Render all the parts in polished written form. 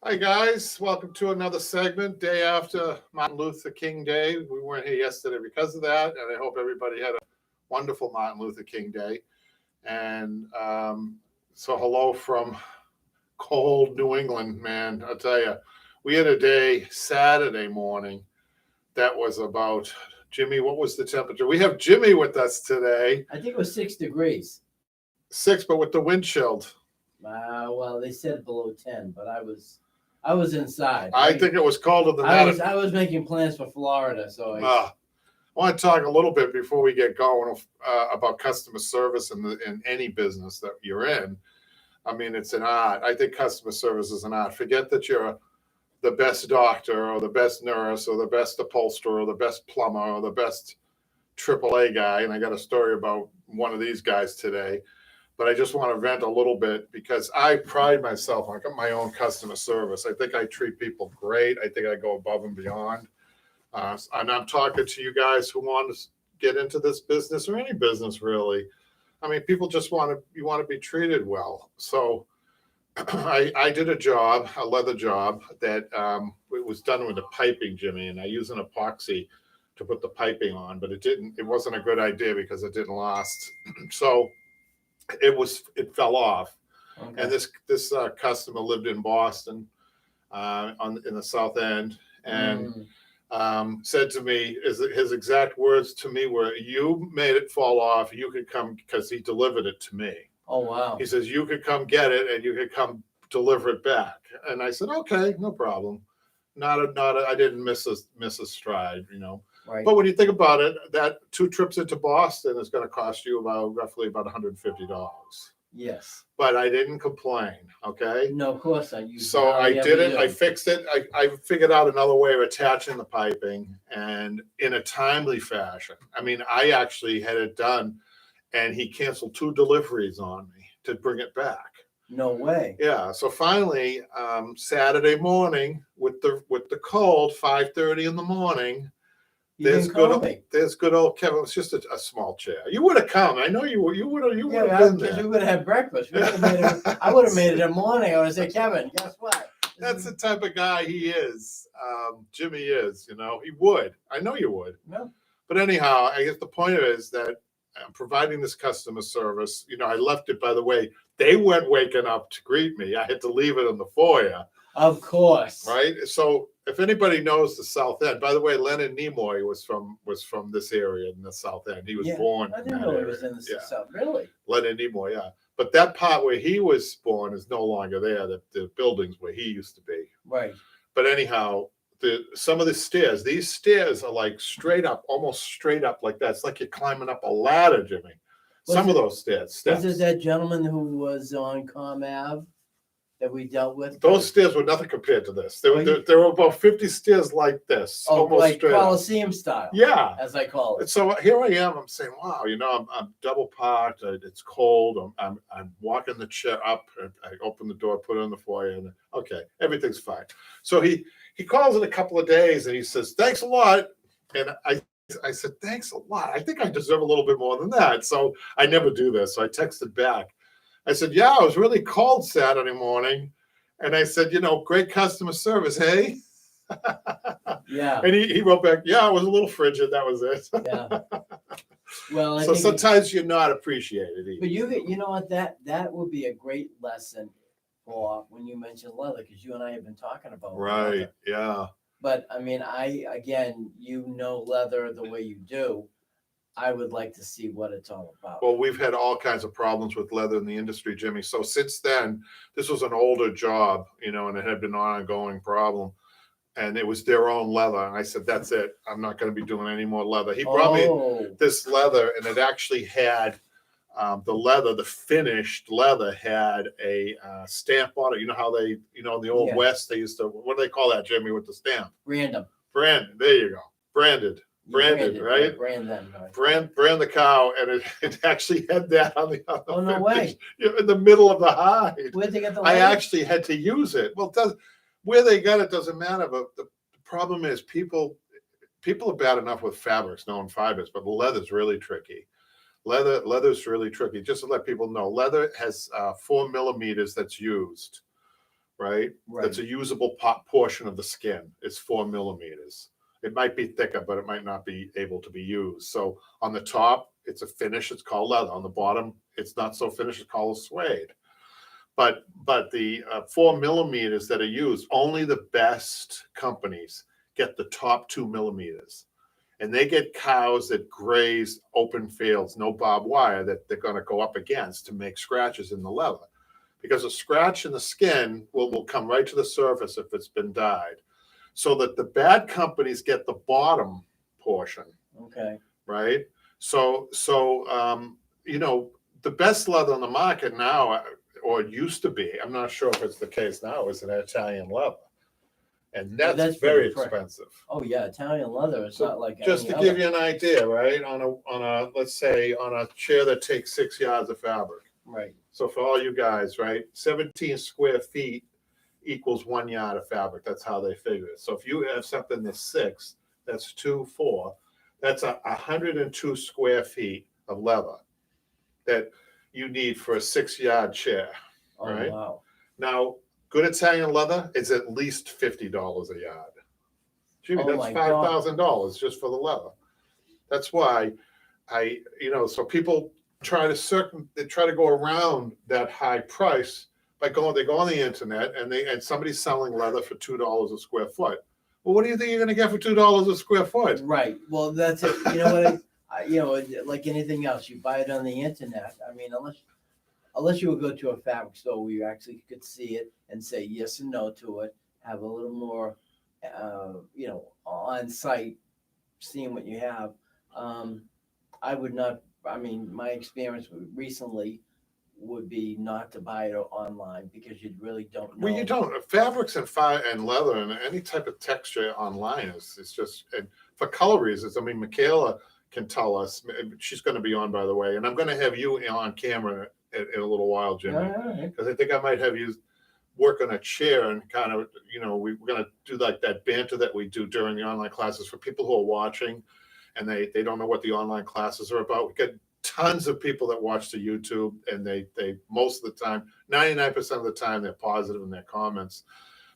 Hi, guys. Welcome to another segment, day after Martin Luther King Day. We weren't here yesterday because of that, and I hope everybody had a wonderful Martin Luther King Day. And so, hello from cold New England, man. I'll tell you, we had a day Saturday morning that was about, Jimmy, what was the temperature? We have Jimmy with us today. I think it was 6 degrees. 6, but with the wind chilled. Well, they said below 10, but I was inside. I think it was colder than that. I was making plans for Florida, so I want to talk a little bit before we get going about customer service in any business that you're in. I mean, it's an art. I think customer service is an art. Forget that you're the best doctor or the best nurse or the best upholsterer or the best plumber or the best AAA guy. And I got a story about one of these guys today. But I just want to vent a little bit because I pride myself on my own customer service. I think I treat people great. I think I go above and beyond. And I'm talking to you guys who want to get into this business or any business, really. I mean, people just want to be treated well. So I did a leather job that it was done with the piping, Jimmy, and I use an epoxy to put the piping on, but it wasn't a good idea because it didn't last. So it fell off. Okay. And this customer lived in Boston in the South End and said to me, his exact words to me were, "You made it fall off, you could come," because he delivered it to me. Oh, wow. He says, "You could come get it and you could come deliver it back." And I said, "Okay, no problem." I didn't miss a stride, you know. Right. But when you think about it, that 2 trips into Boston is going to cost you roughly about $150. Yes. But I didn't complain, okay? No, of course not. So I did it. I fixed it. I figured out another way of attaching the piping and in a timely fashion. I mean, I actually had it done and he canceled 2 deliveries on me to bring it back. No way. Yeah. So finally, Saturday morning with the cold, 5:30 in the morning, there's good old Kevin. It was just a small chair. You would have come. I know you would have been there. Because we would have had breakfast. I would have made it in the morning. I would have said, "Kevin, guess what?" That's the type of guy he is. Jimmy is. You know, he would. I know you would. No. But anyhow, I guess the point is that I'm providing this customer service. You know, I left it, by the way. They weren't waking up to greet me. I had to leave it in the foyer. Of course. Right. So if anybody knows the South End, by the way, Leonard Nimoy was from this area in the South End. He was born. I didn't know he was in the South. Really? Leonard Nimoy, yeah. But that part where he was born is no longer there. The buildings where he used to be. Right. But anyhow, some of the stairs, these stairs are like straight up, almost straight up like that. It's like you're climbing up a ladder, Jimmy. Some of those steps. Was it that gentleman who was on Com Ave that we dealt with? Those stairs were nothing compared to this. There were about 50 stairs like this. Almost like Coliseum style. Yeah. As I call it. And so here I am. I'm saying, wow, you know, I'm double parked. It's cold. I'm walking the chair up. I open the door, put it in the foyer, and okay, everything's fine. So he calls in a couple of days and he says, "Thanks a lot." And I said, "Thanks a lot. I think I deserve a little bit more than that." So I never do this. So I texted back. I said, "Yeah, it was really cold Saturday morning." And I said, "You know, great customer service, hey?" Yeah. And he wrote back, "Yeah, it was a little frigid. That was it." Yeah. Well, so sometimes you're not appreciated either. But you know what, that would be a great lesson for when you mention leather, because you and I have been talking about right. Leather. Yeah. But I mean, you know leather the way you do. I would like to see what it's all about. Well, we've had all kinds of problems with leather in the industry, Jimmy. So since then, this was an older job, you know, and it had been an ongoing problem. And it was their own leather. And I said, "That's it. I'm not going to be doing any more leather." He brought me this leather, and it actually had the finished leather had a stamp on it. You know how they, you know, in the old West, they used to, what do they call that, Jimmy, with the stamp? Branded. There you go. Branded, right? Brand them. Right. Brand the cow, and it actually had that on the other. Oh, no way. In the middle of the hide. Where'd they get the I actually had to use it. Well, where they got it doesn't matter, but the problem is people are bad enough with fabrics, knowing fibers, but leather's really tricky. Leather's really tricky. Just to let people know, leather has 4 millimeters that's used. right? Right. That's a usable portion of the skin. It's 4 millimeters. It might be thicker, but it might not be able to be used. So on the top, it's a finish. It's called leather. On the bottom, it's not so finished. It's called suede. But the 4 millimeters that are used, only the best companies get the top 2 millimeters. And they get cows that graze open fields, no barbed wire, that they're going to go up against to make scratches in the leather. Because a scratch in the skin will come right to the surface if it's been dyed. So that the bad companies get the bottom portion. Okay. Right? So the best leather on the market now, or it used to be, I'm not sure if it's the case now, is an Italian leather. And that's very expensive. Oh yeah, Italian leather. It's not like just to give you an idea, right? On a let's say on a chair that takes 6 yards of fabric. Right. So for all you guys, right, 17 square feet equals 1 yard of fabric. That's how they figure it. So if you have something that's 6, that's 2, 4. That's 102 square feet of leather that you need for a 6-yard chair. Oh, right? Wow. Now, good Italian leather is at least $50 a yard. Jimmy, that's $5,000 just for the leather. That's why so people try to go around that high price by they go on the internet and somebody's selling leather for $2 a square foot. Well, what do you think you're going to get for $2 a square foot? Right. Well, that's it. You know what? Like anything else, you buy it on the internet. I mean, unless you would go to a fabric store where you actually could see it and say yes and no to it, have a little more, on site, seeing what you have. I would not. I mean, my experience recently would be not to buy it online because you really don't know. Well, you don't. Fabrics and leather and any type of texture online is just, and for color reasons. I mean, Michaela can tell us. She's going to be on, by the way, and I'm going to have you on camera in a little while, Jimmy, because I think I might have you work on a chair and kind of, we're going to do like that banter that we do during the online classes for people who are watching and they don't know what the online classes are about. We get tons of people that watch the YouTube, and they most of the time, 99% of the time, they're positive in their comments.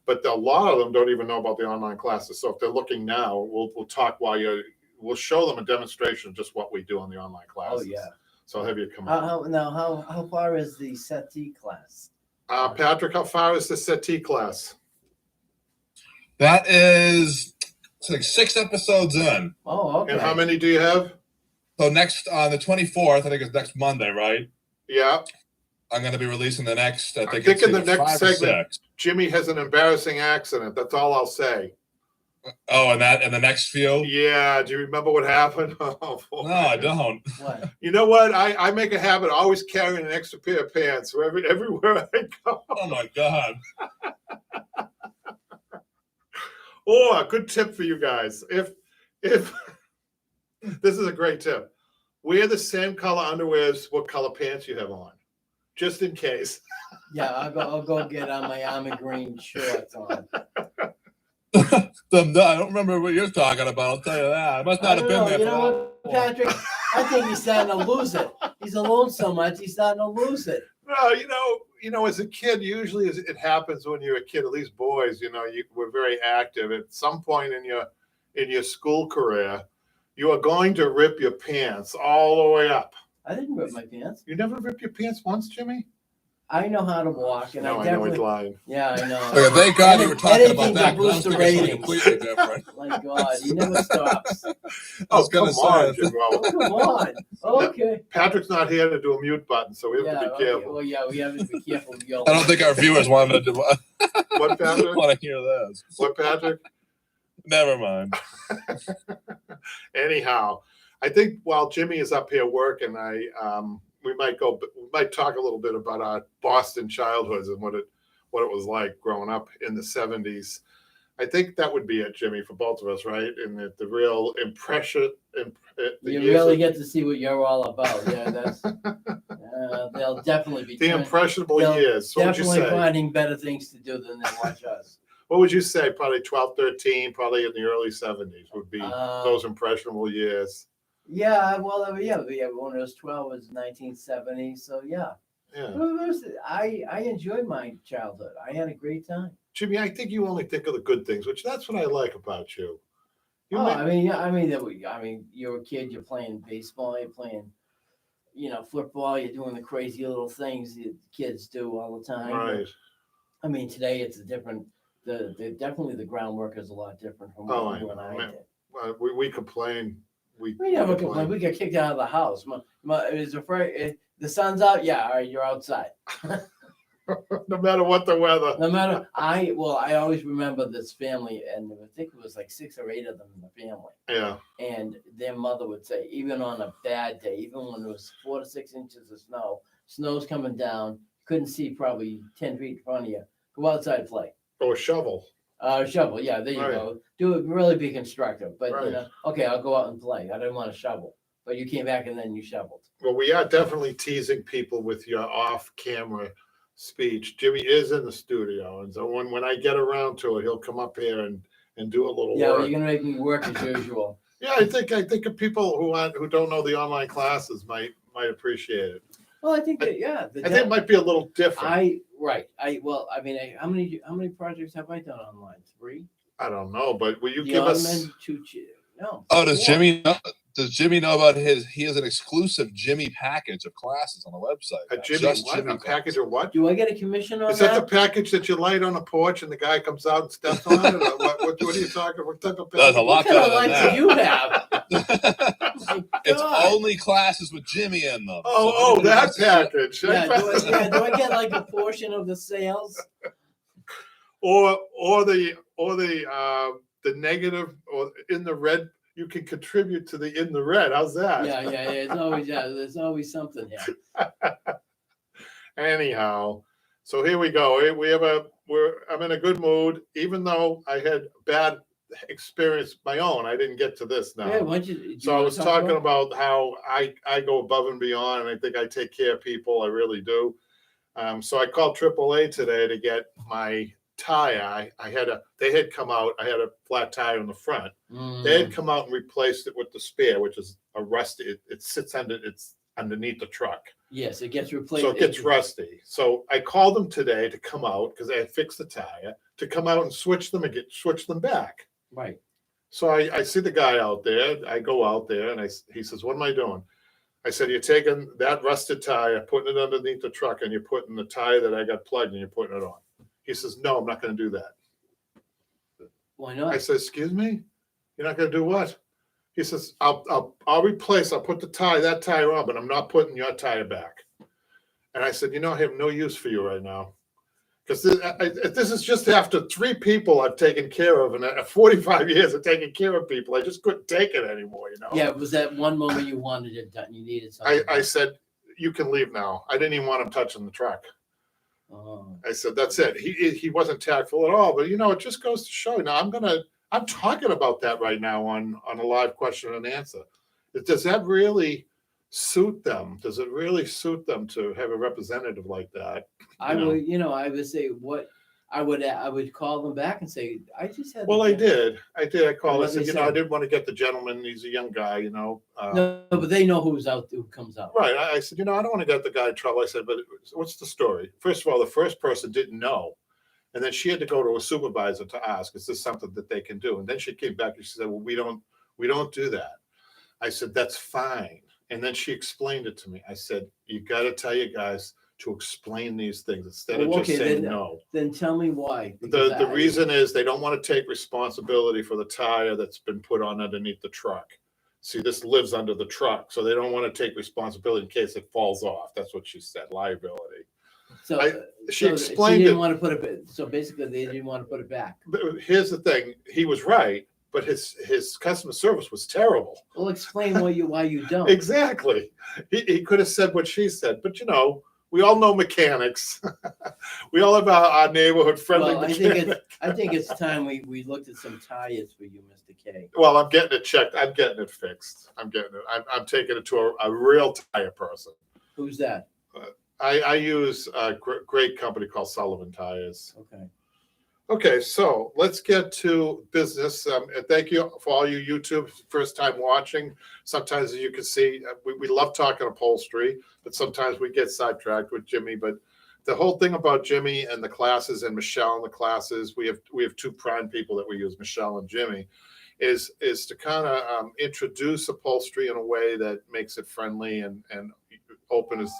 But a lot of them don't even know about the online classes. So if they're looking now, we'll talk we'll show them a demonstration of just what we do on the online classes. Oh yeah. So I'll have you come out. How far is the settee class? Patrick, how far is the settee class? That is like 6 episodes in. Oh, okay. And how many do you have? So next on the 24th, I think it's next Monday, right? Yeah. I'm going to be releasing the next. I think in the next segment, Jimmy has an embarrassing accident. That's all I'll say. Oh, and the next few? Yeah. Do you remember what happened? Oh, no, I don't. What? You know what? I make a habit of always carrying an extra pair of pants everywhere I go. Oh my God. Oh, a good tip for you guys. If this is a great tip. Wear the same color underwear as what color pants you have on, just in case. Yeah, I'll go get on my army green shorts on. I don't remember what you're talking about. I'll tell you that. I must not have been there. You know what, Patrick? I think he's starting to lose it. He's alone so much, he's starting to lose it. No, as a kid, usually it happens when you're a kid. At least boys, we're very active. At some point in your school career, you are going to rip your pants all the way up. I didn't rip my pants. You never ripped your pants once, Jimmy? I know how to walk, and no, I definitely. I know he's lying. Yeah, I know. Okay, thank God you were talking about that. Boost the ratings. Completely different. My God, he never stops. I was going to say. Come on. Okay. Patrick's not here to do a mute button, so we have to be careful. Well, yeah, we have to be careful. I don't think our viewers want to do. What, Patrick? Want to hear this? What, Patrick? Never mind. Anyhow, I think while Jimmy is up here working, we might talk a little bit about our Boston childhoods and what it was like growing up in the 70s. I think that would be it, Jimmy, for both of us, right? And the real impression. You really get to see what you're all about. Yeah, that's. They'll definitely be. The impressionable years. What definitely would you say? Finding better things to do than they watch us. What would you say? Probably 12, 13, probably in the early 70s would be those impressionable years. Yeah, well, yeah. When it was 12, it was 1970. So yeah. Yeah. Well, listen, I enjoyed my childhood. I had a great time. Jimmy, I think you only think of the good things, which that's what I like about you. You Oh, make, I mean, yeah, I mean, you're a kid. You're playing baseball. You're playing, football. You're doing the crazy little things that kids do all the time. right. I mean, today it's a different. The definitely the groundwork is a lot different from Oh, what I you and know, I man. did. We complain. We never complained. We got kicked out of the house. It was afraid. The sun's out. Yeah, all right, you're outside. No matter what the weather. No matter, I always remember this family, and I think it was like 6 or 8 of them in the family. Yeah. And their mother would say, even on a bad day, even when it was 4 to 6 inches of snow's coming down, couldn't see probably 10 feet in front of you. Go outside and play. Or a shovel. Shovel, yeah, there you Right. go. Do it, really be constructive. But Right. okay, I'll go out and play. I didn't want to shovel, but you came back and then you shoveled. Well, we are definitely teasing people with your off-camera speech. Jimmy is in the studio, and so when I get around to it, he'll come up here and do a little Yeah, well, work. you're gonna make me work as usual. Yeah, I think of people who don't know the online classes might appreciate it. Well, I think that I think it might be a little different. How many projects have I done online? 3. I don't know, but will you The give us? Ottoman, no. Oh, does 4. Jimmy know? Does Jimmy know about his? He has an exclusive Jimmy package of classes on the website. A now, Jimmy, just what? Jimmy A package of what? Do I get a commission on Is that the that? package that you light on a porch and the guy comes out and steps on it? Or what are you talking? What type of package? There's a lot What kind of better than lights do that. you have? My It's God. only classes with Jimmy in them. Oh, So that this- package. Yeah, do I get like a portion of the sales? or the negative or in the red. You can contribute to the in the red. How's that? Yeah. There's always something here. Anyhow, so here we go. I'm in a good mood, even though I had bad experience my own. I didn't get to this now. Yeah, why don't you? Do you So I wanna was talk talking about how I go above and beyond, and I think I take care of people. I really do. So I called AAA today to get my tire. They had come out. I had a flat tire in the front. They had come out and replaced it with the spare, which is a rusty. It sits underneath the truck. Yes, it gets replaced. So it gets rusty. So I called them today to come out because I had fixed the tire to come out and switch them back. Right. So I see the guy out there. I go out there and he says, "What am I doing?" I said, "You're taking that rusted tire, putting it underneath the truck, and you're putting the tire that I got plugged and you're putting it on." He says, "No, I'm not going to do that." Why not? I said, "Excuse me? You're not going to do what?" He says, I'll put that tire on, but I'm not putting your tire back." And I said, I have no use for you right now. Because this is just after 3 people I've taken care of, and 45 years of taking care of people. I just couldn't take it anymore, Yeah, it was that one moment you wanted it done. You needed something. I said, "You can leave now." I didn't even want him touching the truck. Oh. I said, "That's it." He wasn't tactful at all, but it just goes to show. Now I'm talking about that right now on a live question and answer. Does that really suit them? Does it really suit them to have a representative like that? I would say what I would call them back and say, I just had. Well, I did. I called. I what said, they I said? didn't want to get the gentleman. He's a young guy, No, but they know who comes out. Right. I said, I don't want to get the guy in trouble. I said, "But what's the story?" First of all, the first person didn't know. And then she had to go to a supervisor to ask, "Is this something that they can do?" And then she came back and she said, "Well, we don't do that." I said, "That's fine." And then she explained it to me. I said, "You got to tell you guys to explain these things instead of just saying no." Then tell me why. The reason is they don't want to take responsibility for the tire that's been put on underneath the truck. See, this lives under the truck, so they don't want to take responsibility in case it falls off. That's what she said, liability. So She explained didn't it. want to put it. So basically, they didn't want to put it back. But here's the thing: he was right, but his customer service was terrible. Well, explain why you don't. Exactly. He could have said what she said, but we all know mechanics. We all have our neighborhood friendly Well, mechanic. I think it's time we looked at some tires for you, Mr. K. Well, I'm getting it checked. I'm getting it fixed. I'm getting it. I'm taking it to a real tire person. Who's that? I use a great company called Sullivan Tires. Okay. Okay, so let's get to business. And thank you for all you YouTube first time watching. Sometimes, as you can see, we love talking upholstery, but sometimes we get sidetracked with Jimmy. But the whole thing about Jimmy and the classes and Michelle and the classes, we have two prime people that we use, Michelle and Jimmy, is to kind of introduce upholstery in a way that makes it friendly and opens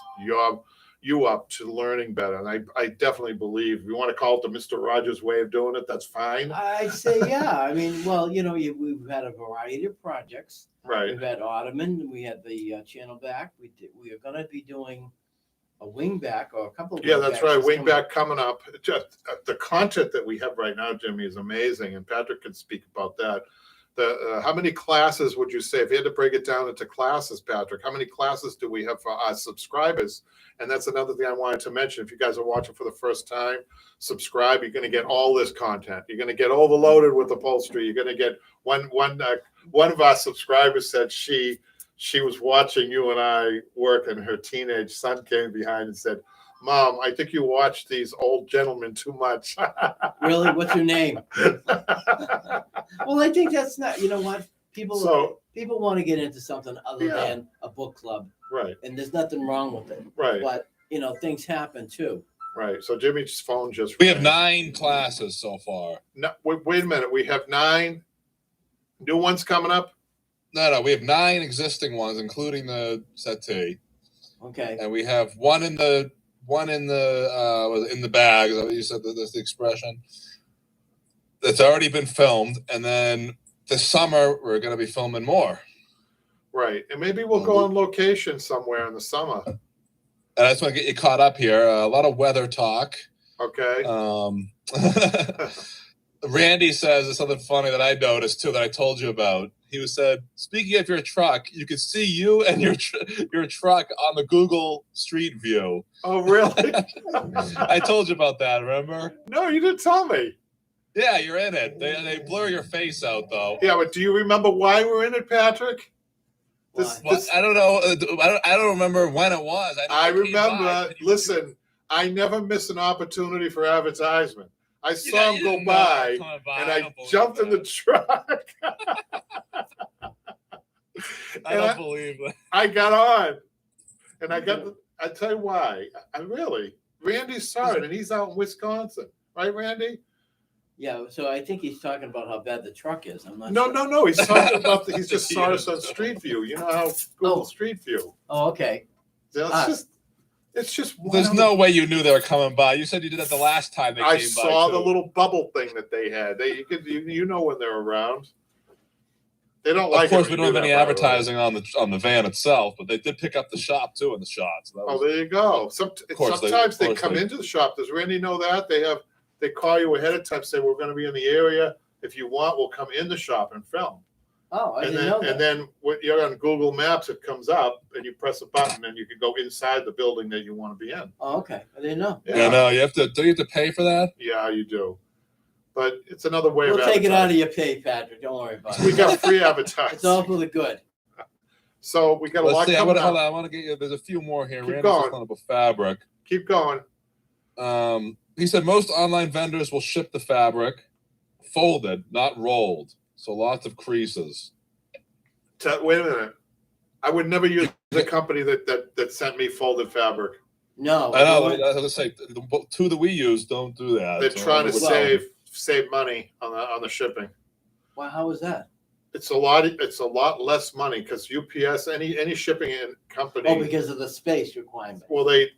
you up to learning better. And I definitely believe, if you want to call it the Mr. Rogers way of doing it, that's fine. I'd say, yeah. I mean, well, we've had a variety of projects. Right. We've had Ottoman. We had the channel back. We are going to be doing a wing back or a couple of Yeah, that's wingbacks right. this coming- Wingback coming up. Just the content that we have right now, Jimmy, is amazing, and Patrick can speak about that. How many classes would you say, if you had to break it down into classes, Patrick? How many classes do we have for our subscribers? And that's another thing I wanted to mention. If you guys are watching for the first time, subscribe. You're going to get all this content. You're going to get overloaded with upholstery. You're going to get one of our subscribers said she was watching you and I work, and her teenage son came behind and said, "Mom, I think you watch these old gentlemen too much." Really? What's your name? Well, I think that's not, you know what? People want to get into something other than a book club. Right. And there's nothing wrong with it. Right. But, things happen too. Right. So Jimmy's phone just We have rang. 9 classes so far. No, wait a minute. We have 9 new ones coming up. No, we have 9 existing ones, including the settee, Okay. and we have one in the bag. Is that what you said? That's the expression. That's already been filmed, and then this summer we're going to be filming more. Right. And maybe we'll go on location somewhere in the summer. And I just want to get you caught up here. A lot of weather talk. Okay. Randy says there's something funny that I noticed too that I told you about. He said, speaking of your truck, you could see you and your truck on the Google Street View. Oh, really? I told you about that, remember? No, you didn't tell me. Yeah, you're in it. They blur your face out, though. Yeah, but do you remember why we're in it, Patrick? Well, I don't know. I don't remember when it was. I remember. Listen, I never miss an opportunity for advertisement. I saw him go by, and I jumped in the truck. I don't believe that. I got on, and I tell you why. Randy saw it, and he's out in Wisconsin, right, Randy? Yeah. So I think he's talking about how bad the truck is. I'm not. No. He's talking about he just saw us on Street View. You know how Google Street View. Oh, okay. It's just. There's no way you knew they were coming by. You said you did that the last time they came by. I saw the little bubble thing that they had. You know when they're around. They don't like. Of course, we don't have any advertising on the van itself, but they did pick up the shop too in the shots. So there you go. Sometimes they come into the shop. Does Randy know that they call you ahead of time, say we're going to be in the area. If you want, we'll come in the shop and film. Oh, I didn't know that. And then when you're on Google Maps, it comes up, and you press a button, and you can go inside the building that you want to be in. Oh, okay. I didn't know. Yeah, no, you have to. Do you have to pay for that? Yeah, you do. But it's another way of We'll take it out of your pay, Patrick. Don't worry about it. We got free advertising. It's all for the good. So we got a lot coming up. I want to get you. There's a few more here. Keep Randy's going. talking about fabric. Keep going. He said most online vendors will ship the fabric folded, not rolled. So lots of creases. Wait a minute. I would never use a company that sent me folded fabric. No. I know. I was gonna say the 2 that we use don't do that. They're trying to save money on the shipping. Well, how is that? It's a lot less money because UPS, any shipping company. Oh, because of the space requirement. Well, they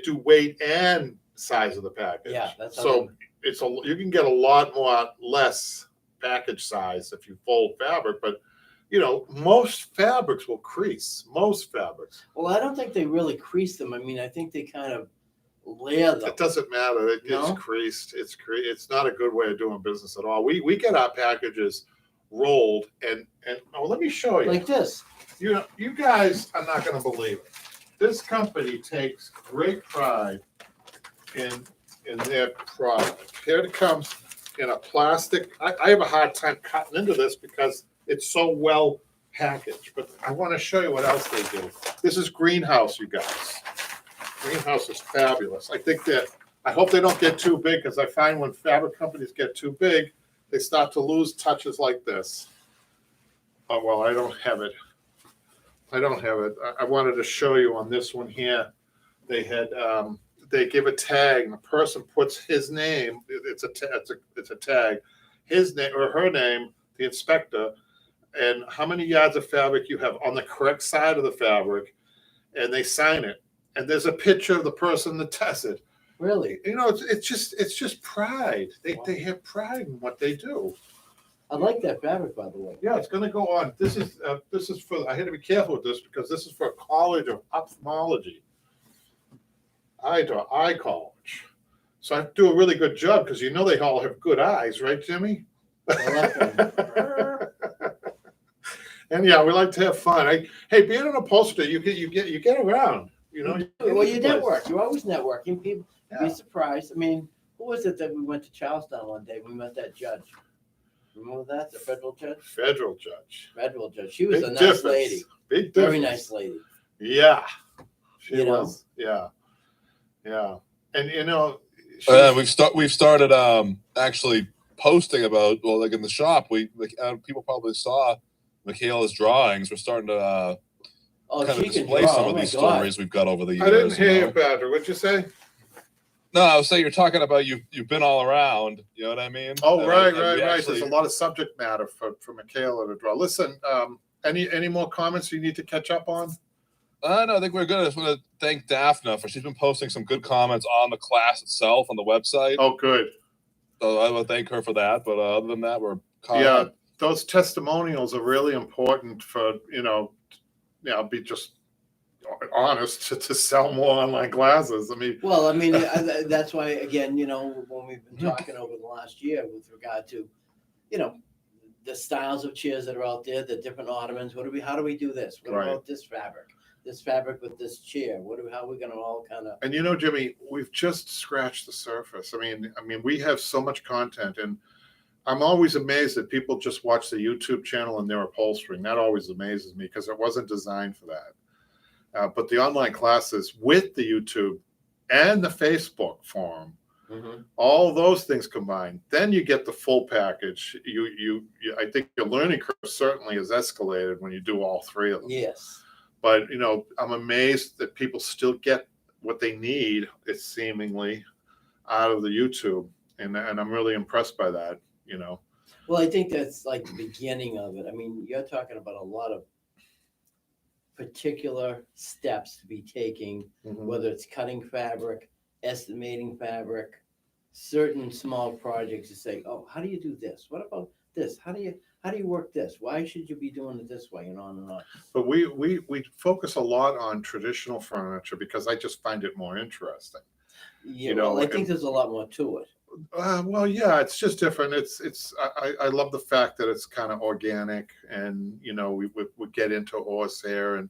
do weight and size of the package. Yeah, that's so you can get a lot more less package size if you fold fabric, but most fabrics will crease. Most fabrics. Well, I don't think they really crease them. I mean, I think they kind of layer them. It doesn't matter. It's creased. It's not a good way of doing business at all. We get our packages rolled and let me show you. Like this. You guys are not going to believe it. This company takes great pride in their product. Here it comes in a plastic. I have a hard time cutting into this because it's so well packaged, but I want to show you what else they do. This is Greenhouse, you guys. Greenhouse is fabulous. I think that I hope they don't get too big, because I find when fabric companies get too big, they start to lose touches like this. Oh, well, I don't have it. I wanted to show you on this one here. They had, they give a tag, and the person puts his name. It's a tag, his name or her name, the inspector, and how many yards of fabric you have on the correct side of the fabric, and they sign it. And there's a picture of the person that does it. Really? You know, it's just pride. They have pride in what they do. I like that fabric, by the way. Yeah, it's going to go on. This is for. I had to be careful with this because this is for College of Ophthalmology. Eye college. So I do a really good job because you know they all have good eyes, right, Jimmy? And yeah, we like to have fun. Hey, being an upholsterer, you get around. You know. Well, you network. You're always networking. People, Yeah. you'd be surprised. I mean, who was it that we went to Charlestown one day? We met that judge. Remember that? The federal judge? Federal judge. Federal judge. She was Big a nice difference. lady. Big difference. Very nice lady. Yeah. She You know? was. Yeah. Yeah. And you know, We've started actually posting about, well, like in the shop, people probably saw Michaela's drawings. We're starting to Oh, kind of she can display draw. some Oh of my these God. stories we've got over the years. I didn't hear you you, know? Badger. What'd you say? No, I was saying you're talking about you've been all around. You know what I mean? Oh, And right. we actually- There's a lot of subject matter for Michaela to draw. Listen, any more comments you need to catch up on? No, I think we're good. I just want to thank Daphne she's been posting some good comments on the class itself on the website. Oh, good. So I want to thank her for that. But other than that, we're caught Yeah, up. those testimonials are really important for, be just honest to sell more online classes. I mean, Well, I mean, that's why, again, when we've been talking over the last year with regard to, the styles of chairs that are out there, the different ottomans, how do we do this? What Right. about this fabric with this chair? How are we going to all kind of? and Jimmy, we've just scratched the surface. I mean, we have so much content, and I'm always amazed that people just watch the YouTube channel and they're upholstering. That always amazes me because it wasn't designed for that. But the online classes with the YouTube and the Facebook forum, all those things combined, then you get the full package. I think your learning curve certainly is escalated when you do all three of them. Yes. But I'm amazed that people still get what they need. It's seemingly out of the YouTube, and I'm really impressed by that. Well, I think that's like the beginning of it. I mean, you're talking about a lot of particular steps to be taking, whether it's cutting fabric, estimating fabric, certain small projects to say, oh, how do you do this? What about this? How do you work this? Why should you be doing it this way? And on and on. But we focus a lot on traditional furniture because I just find it more interesting. Yeah, well, I think there's a lot more to it. Well, yeah, it's just different. I love the fact that it's kind of organic, and we get into horsehair and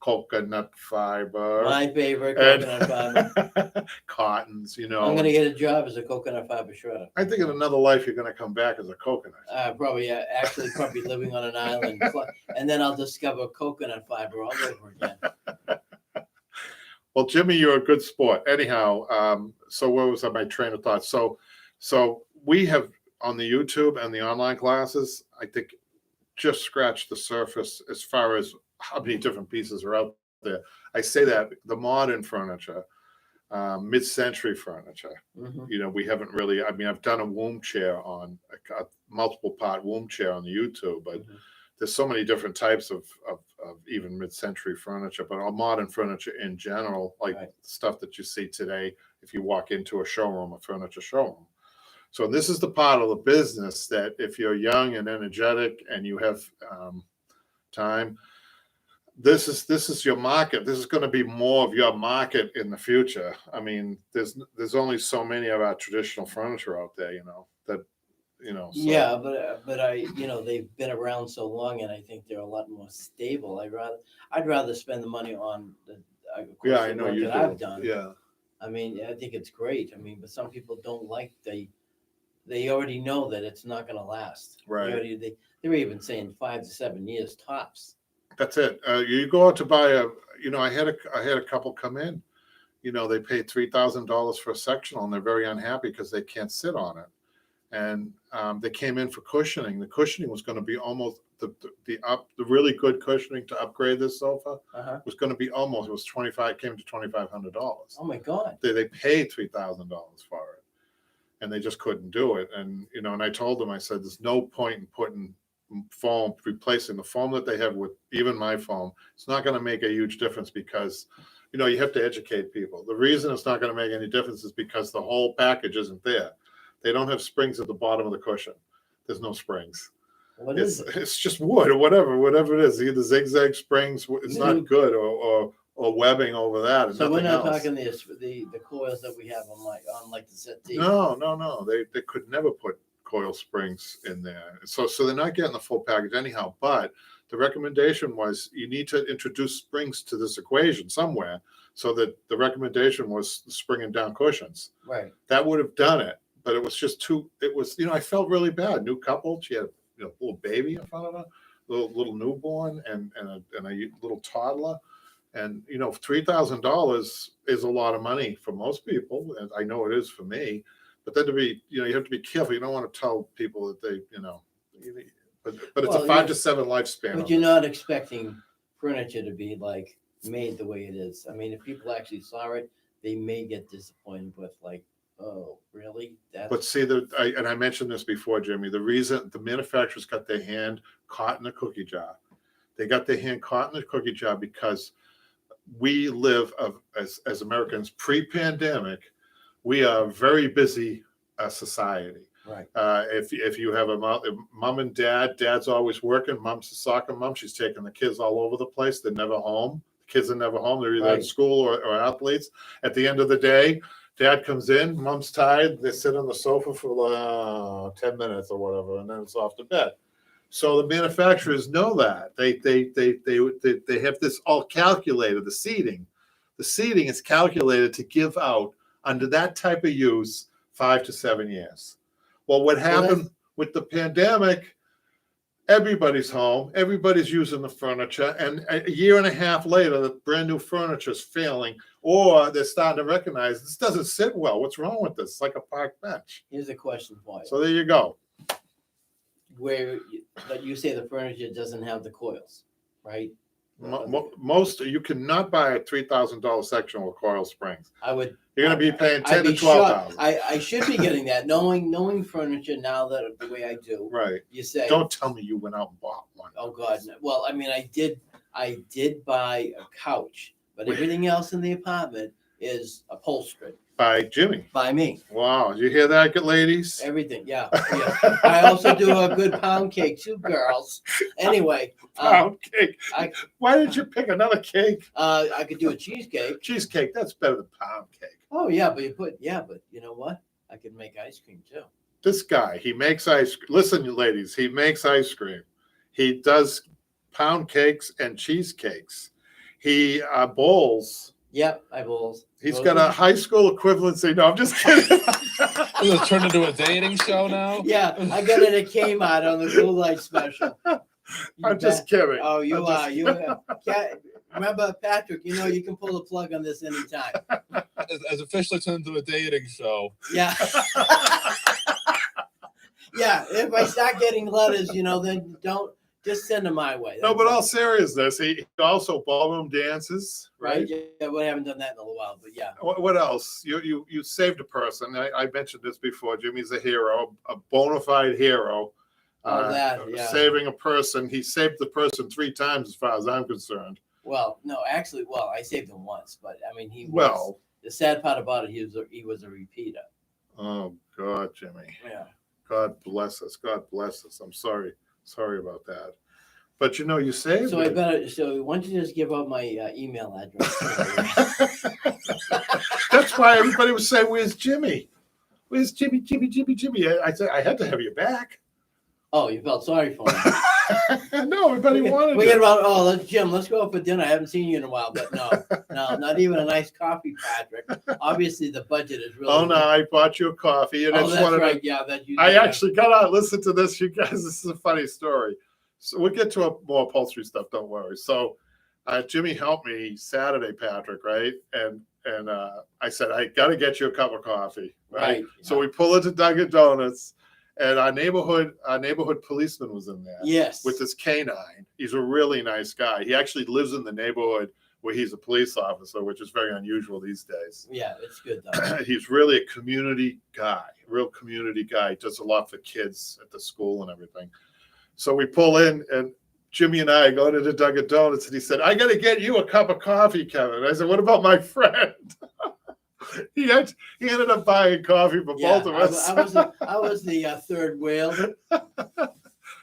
coconut fiber. My favorite, coconut fiber. Cottons, I'm going to get a job as a coconut fiber shredder. I think in another life you're going to come back as a coconut. Probably living on an island, and then I'll discover coconut fiber all over again. Well, Jimmy, you're a good sport. Anyhow, so where was my train of thought? So we have on the YouTube and the online classes, I think, just scratched the surface as far as how many different pieces are out there. I say that the modern furniture, mid-century furniture, we haven't really. I've done a womb chair on a multiple part womb chair on the YouTube, but there's so many different types of even mid-century furniture, but all modern furniture in general, like stuff that you see today if you walk into a showroom, a furniture showroom. So this is the part of the business that if you're young and energetic and you have time, this is your market. This is going to be more of your market in the future. I mean, there's only so many of our traditional furniture out there, that. So. Yeah, but they've been around so long, and I think they're a lot more stable. I'd rather spend the money on the I know you do. I've done. Yeah. I mean, I think it's great. I mean, but some people don't like they already know that it's not going to last. Right. They're even saying 5 to 7 years tops. That's it. You go out to buy I had a couple come in. they paid $3,000 for a sectional, and they're very unhappy because they can't sit on it. And they came in for cushioning. The cushioning was going to be almost the really good cushioning to upgrade this sofa was going to be almost, it was came to $2,500. Oh my God. They paid $3,000 for it, and they just couldn't do it. And and I told them, I said, there's no point in putting foam, replacing the foam that they have with even my foam. It's not going to make a huge difference because you have to educate people. The reason it's not going to make any difference is because the whole package isn't there. They don't have springs at the bottom of the cushion. There's no springs. What is it? It's just wood or whatever it is. Either zigzag springs, it's not good, or webbing over that. And So we're not else. talking the coils that we have on the settee. No. They could never put coil springs in there. So they're not getting the full package anyhow. But the recommendation was you need to introduce springs to this equation somewhere. So that the recommendation was the spring and down cushions. Right. That would have done it. But it was just too. It was I felt really bad. New couple. She had a little baby in front of her, little newborn, and a little toddler, and $3,000 is a lot of money for most people, and I know it is for me. But then you have to be careful. You don't want to tell people that they but it's a 5 to 7 lifespan. But you're not expecting furniture to be like made the way it is. I mean, if people actually saw it, they may get disappointed with like. Oh, really? But see, and I mentioned this before, Jimmy. The reason the manufacturers got their hand caught in the cookie jar, they got their hand caught in the cookie jar because we live as Americans pre-pandemic. We are a very busy society. Right. If you have a mom and dad's always working. Mom's a soccer mom. She's taking the kids all over the place. They're never home. The kids are never home. They're either at school or athletes. At the end of the day, Dad comes in, mom's tired, they sit on the sofa for 10 minutes or whatever, and then it's off to bed. So the manufacturers know that. They have this all calculated, the seating. The seating is calculated to give out, under that type of use, 5 to 7 years. Well, what happened with the pandemic, everybody's home, everybody's using the furniture, and a year and a half later, the brand new furniture is failing, or they're starting to recognize this doesn't sit well. What's wrong with this? It's like a park bench. Here's a question for you. So there you go. Where you say the furniture doesn't have the coils, right? Most you cannot buy a $3,000 sectional with coil springs. You're going to be paying $10,000 to $12,000. I should be getting that, knowing furniture now that the way I do. Right. You say. Don't tell me you went out and bought one. Oh God. No. Well, I mean, I did buy a couch, but everything else in the apartment is upholstered. By Jimmy. By me. Wow. Did you hear that, ladies? Everything. Yeah. I also do a good pound cake too, girls. Anyway. Pound cake. Why did you pick another cake? I could do a cheesecake. Cheesecake, that's better than pound cake. Oh yeah, but you know what? I could make ice cream too. This guy, he makes ice cream. Listen, ladies, he makes ice cream. He does pound cakes and cheesecakes. He bowls. Yep, I bowls. He's got a high school equivalency. No, I'm just kidding. Is it turned into a dating show now? Yeah, I got it at Kmart on the Blue Light Special. I'm just kidding. Oh, you are. Remember, Patrick, you can pull the plug on this anytime. As officially turned into a dating show. Yeah. Yeah, if I start getting letters, then don't. Just send them my way. No, but all seriousness, he also ballroom dances, right? Yeah, we haven't done that in a little while, but yeah. What else? You saved a person. I mentioned this before. Jimmy's a hero, a bona fide hero. Yeah. Saving a person. He saved the person 3 times as far as I'm concerned. Well, no, actually, I saved him once, but I mean, the sad part about it, he was a repeater. Oh, God, Jimmy. Yeah. God bless us. God bless us. I'm sorry. Sorry about that. But you saved so it. So why don't you just give out my email address? That's why everybody was saying, where's Jimmy? Where's Jimmy? I said, I had to have you back. Oh, you felt sorry for me. No, everybody wanted we get about, Jim, let's go out for dinner. I haven't seen you in a while, but no, not even a nice coffee, Patrick. Obviously, the budget is really. Oh, no, I bought you a coffee. And that's right. Yeah, I actually got out. Listen to this, you guys. This is a funny story. So we'll get to more upholstery stuff. Don't worry. So Jimmy helped me Saturday, Patrick, right? And and I said, I got to get you a cup of coffee. Right. So we pull into Dunkin' Donuts, and our neighborhood policeman was in there. Yes. With his canine. He's a really nice guy. He actually lives in the neighborhood where he's a police officer, which is very unusual these days. Yeah, it's good though. He's really a community guy, real community guy. He does a lot for kids at the school and everything. So we pull in, and Jimmy and I go into Dunkin' Donuts, and he said, I got to get you a cup of coffee, Kevin. And I said, what about my friend? He ended up buying coffee for both of us. I was the third wheel.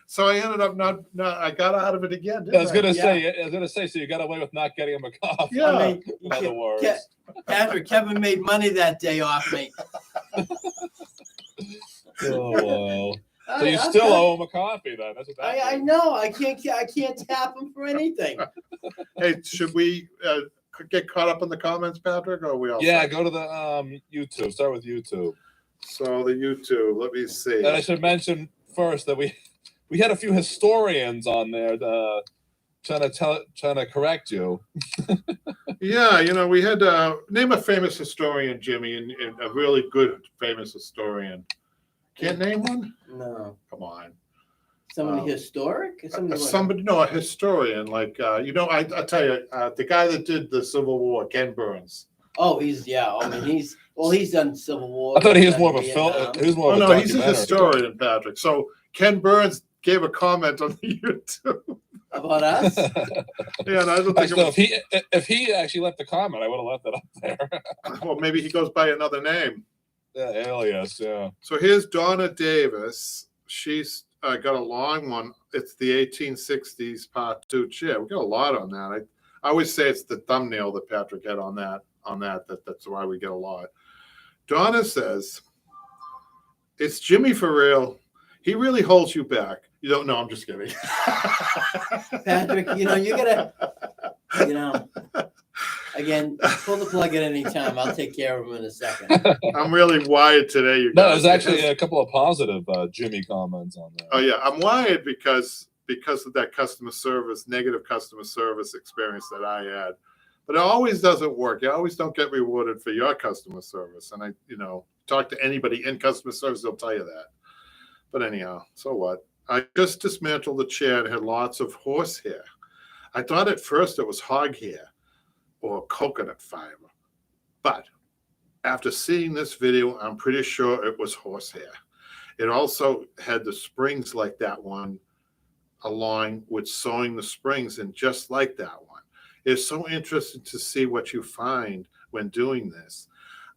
So I ended up not I got out of it again. I was gonna say, so you got away with not getting him a coffee. Yeah. I mean, In other words. Patrick, Kevin made money that day off me. Oh, wow. So you still owe him a coffee then? That's what that I means. know. I can't tap him for anything. Hey, should we get caught up in the comments, Patrick, or are we all Yeah, set? go to the YouTube. Start with YouTube. So the YouTube, let me see. And I should mention first that we had a few historians on there trying to correct you. Yeah, we had name a famous historian, Jimmy, and a really good famous historian. Can't name one? No. Come on. Somebody historic? A historian. Like, I'll tell you, the guy that did the Civil War, Ken Burns. Oh, he's done Civil War. I thought he was he's more of done a film. Vietnam. He was more of a No, he's a documentary. historian, Patrick. So Ken Burns gave a comment on the YouTube. About us? Yeah, and I don't think Actually, if he actually left the comment, I would have left it up there. well, maybe he goes by another name. Yeah, alias. Yeah. So here's Donna Davis. She's got a long one. It's the 1860s Part 2 chair. We got a lot on that. I always say it's the thumbnail that Patrick had on that. That's why we get a lot. Donna says, "It's Jimmy for real. He really holds you back. You don't know. I'm just kidding." Patrick, you gotta, again, pull the plug at any time. I'll take care of him in a second. I'm really wired today, you No, guys. there's actually a couple of positive Jimmy comments on there. Oh yeah, I'm wired because of that negative customer service experience that I had. But it always doesn't work. You always don't get rewarded for your customer service. And talk to anybody in customer service, they'll tell you that. But anyhow, so what? I just dismantled the chair and had lots of horse hair. I thought at first it was hog hair or coconut fiber. But after seeing this video, I'm pretty sure it was horse hair. It also had the springs like that one, along with sewing the springs in just like that one. It's so interesting to see what you find when doing this.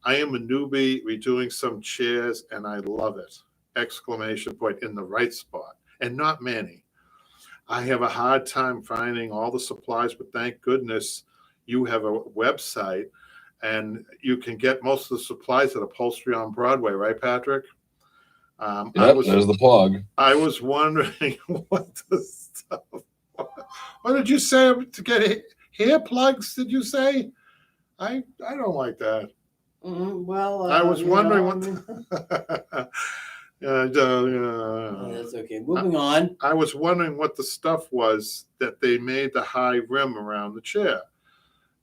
I am a newbie redoing some chairs and I love it! Exclamation point in the right spot, and not many. I have a hard time finding all the supplies, but thank goodness you have a website and you can get most of the supplies at Upholstery on Broadway, right, Patrick? There's the plug. I was wondering what the stuff. What did you say to get hair plugs? Did you say? I don't like that. Well, I was wondering what. That's okay. Moving on. I was wondering what the stuff was that they made the high rim around the chair.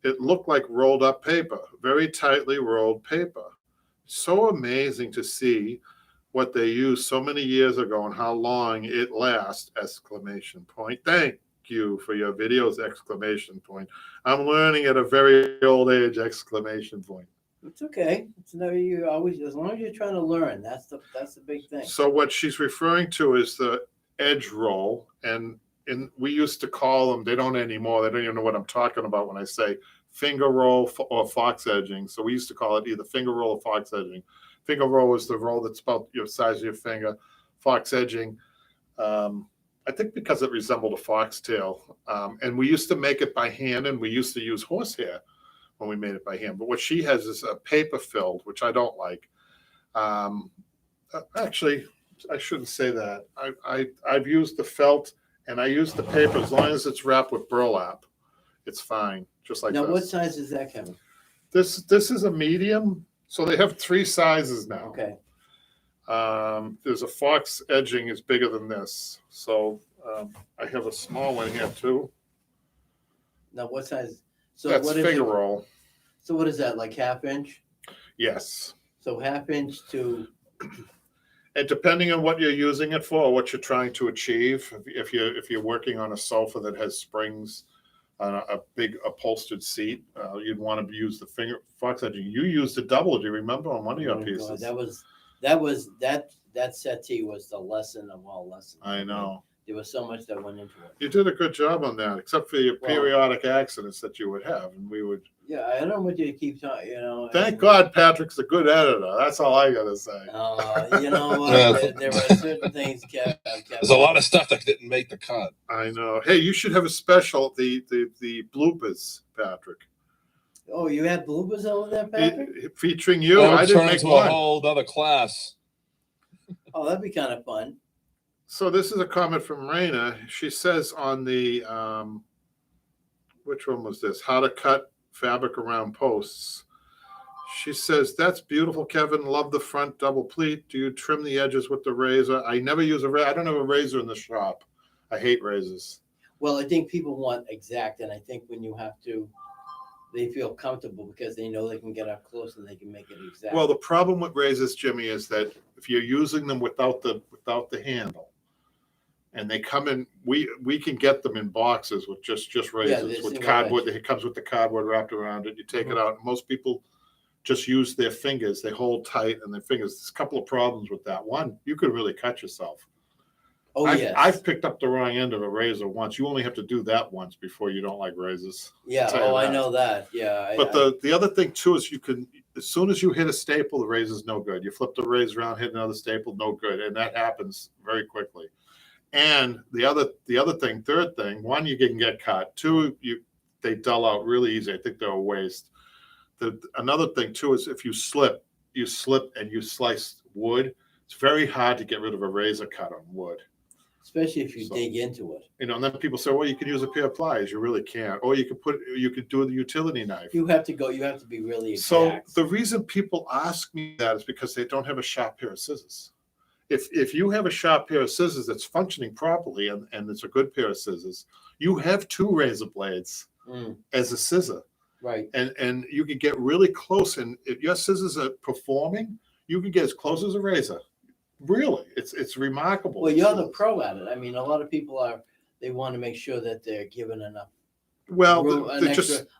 It looked like rolled up paper, very tightly rolled paper. So amazing to see what they used so many years ago and how long it lasts! Exclamation point. Thank you for your videos! Exclamation point. I'm learning at a very old age! Exclamation point. It's okay. It's never you always as long as you're trying to learn. That's the big thing. So what she's referring to is the edge roll, and we used to call them. They don't anymore. They don't even know what I'm talking about when I say finger roll or fox edging. So we used to call it either finger roll or fox edging. Finger roll is the roll that's about your size of your finger. Fox edging, I think because it resembled a foxtail. And we used to make it by hand, and we used to use horsehair when we made it by hand. But what she has is a paper filled, which I don't like. Actually, I shouldn't say that. I've used the felt and I use the paper as long as it's wrapped with burlap. It's fine, just like Now, this. what size is that, Kevin? This is a medium. So they have 3 sizes now. Okay. There's a fox edging is bigger than this. So I have a small one here too. Now, what size? So That's what is finger your, roll. So what is that, like half inch? Yes. So half inch to, And depending on what you're using it for, what you're trying to achieve, if you're working on a sofa that has springs, a big upholstered seat, you'd want to use the finger fox edging. You used a double. Do you remember on one of your oh my God, pieces? that settee was the lesson of all lessons. I know. There was so much that went into it. You did a good job on that, except for your Well- periodic accidents that you would have, and we would. Yeah, I don't know what you keep talking, Thank God Patrick's a good editor. That's all I gotta say. You know what, Yeah. there were certain things, Kevin. There's a lot of stuff that didn't make the cut. I know. Hey, you should have a special, the bloopers, Patrick. Oh, you had bloopers over there, Patrick? Featuring you. That I would didn't turn make into one. a whole other class. Oh, that'd be kind of fun. So this is a comment from Raina. She says on the which one was this? How to cut fabric around posts. She says, that's beautiful, Kevin. Love the front double pleat. Do you trim the edges with the razor? I never use a razor. I don't have a razor in the shop. I hate razors. Well, I think people want exact, and I think when you have to, they feel comfortable because they know they can get up close and they can make it exact. Well, the problem with razors, Jimmy, is that if you're using them without the handle, and they come in, we can get them in boxes with just razors with cardboard. It comes with the cardboard wrapped around it. You take it out. Most people just use their fingers. They hold tight and their fingers. There's a couple of problems with that. One, you could really cut yourself. Oh, yes. I've picked up the wrong end of a razor once. You only have to do that once before you don't like razors. Yeah. Oh, I know that. Yeah. But the other thing too is you can, as soon as you hit a staple, the razor's no good. You flip the razor around, hit another staple, no good, and that happens very quickly. And the other thing, third thing, one, you can get cut. Two, they dull out really easy. I think they're a waste. Another thing too is if you slip and you slice wood, it's very hard to get rid of a razor cut on wood. Especially if you dig into it. And then people say, well, you can use a pair of pliers. You really can't. Or you could do the utility knife. You have to be really exact. So the reason people ask me that is because they don't have a sharp pair of scissors. If you have a sharp pair of scissors that's functioning properly and it's a good pair of scissors, you have two razor blades as a scissor. Right. And you can get really close. And if your scissors are performing, you can get as close as a razor. Really, it's remarkable. Well, you're the pro at it. I mean, a lot of people they want to make sure that they're given enough. Well, a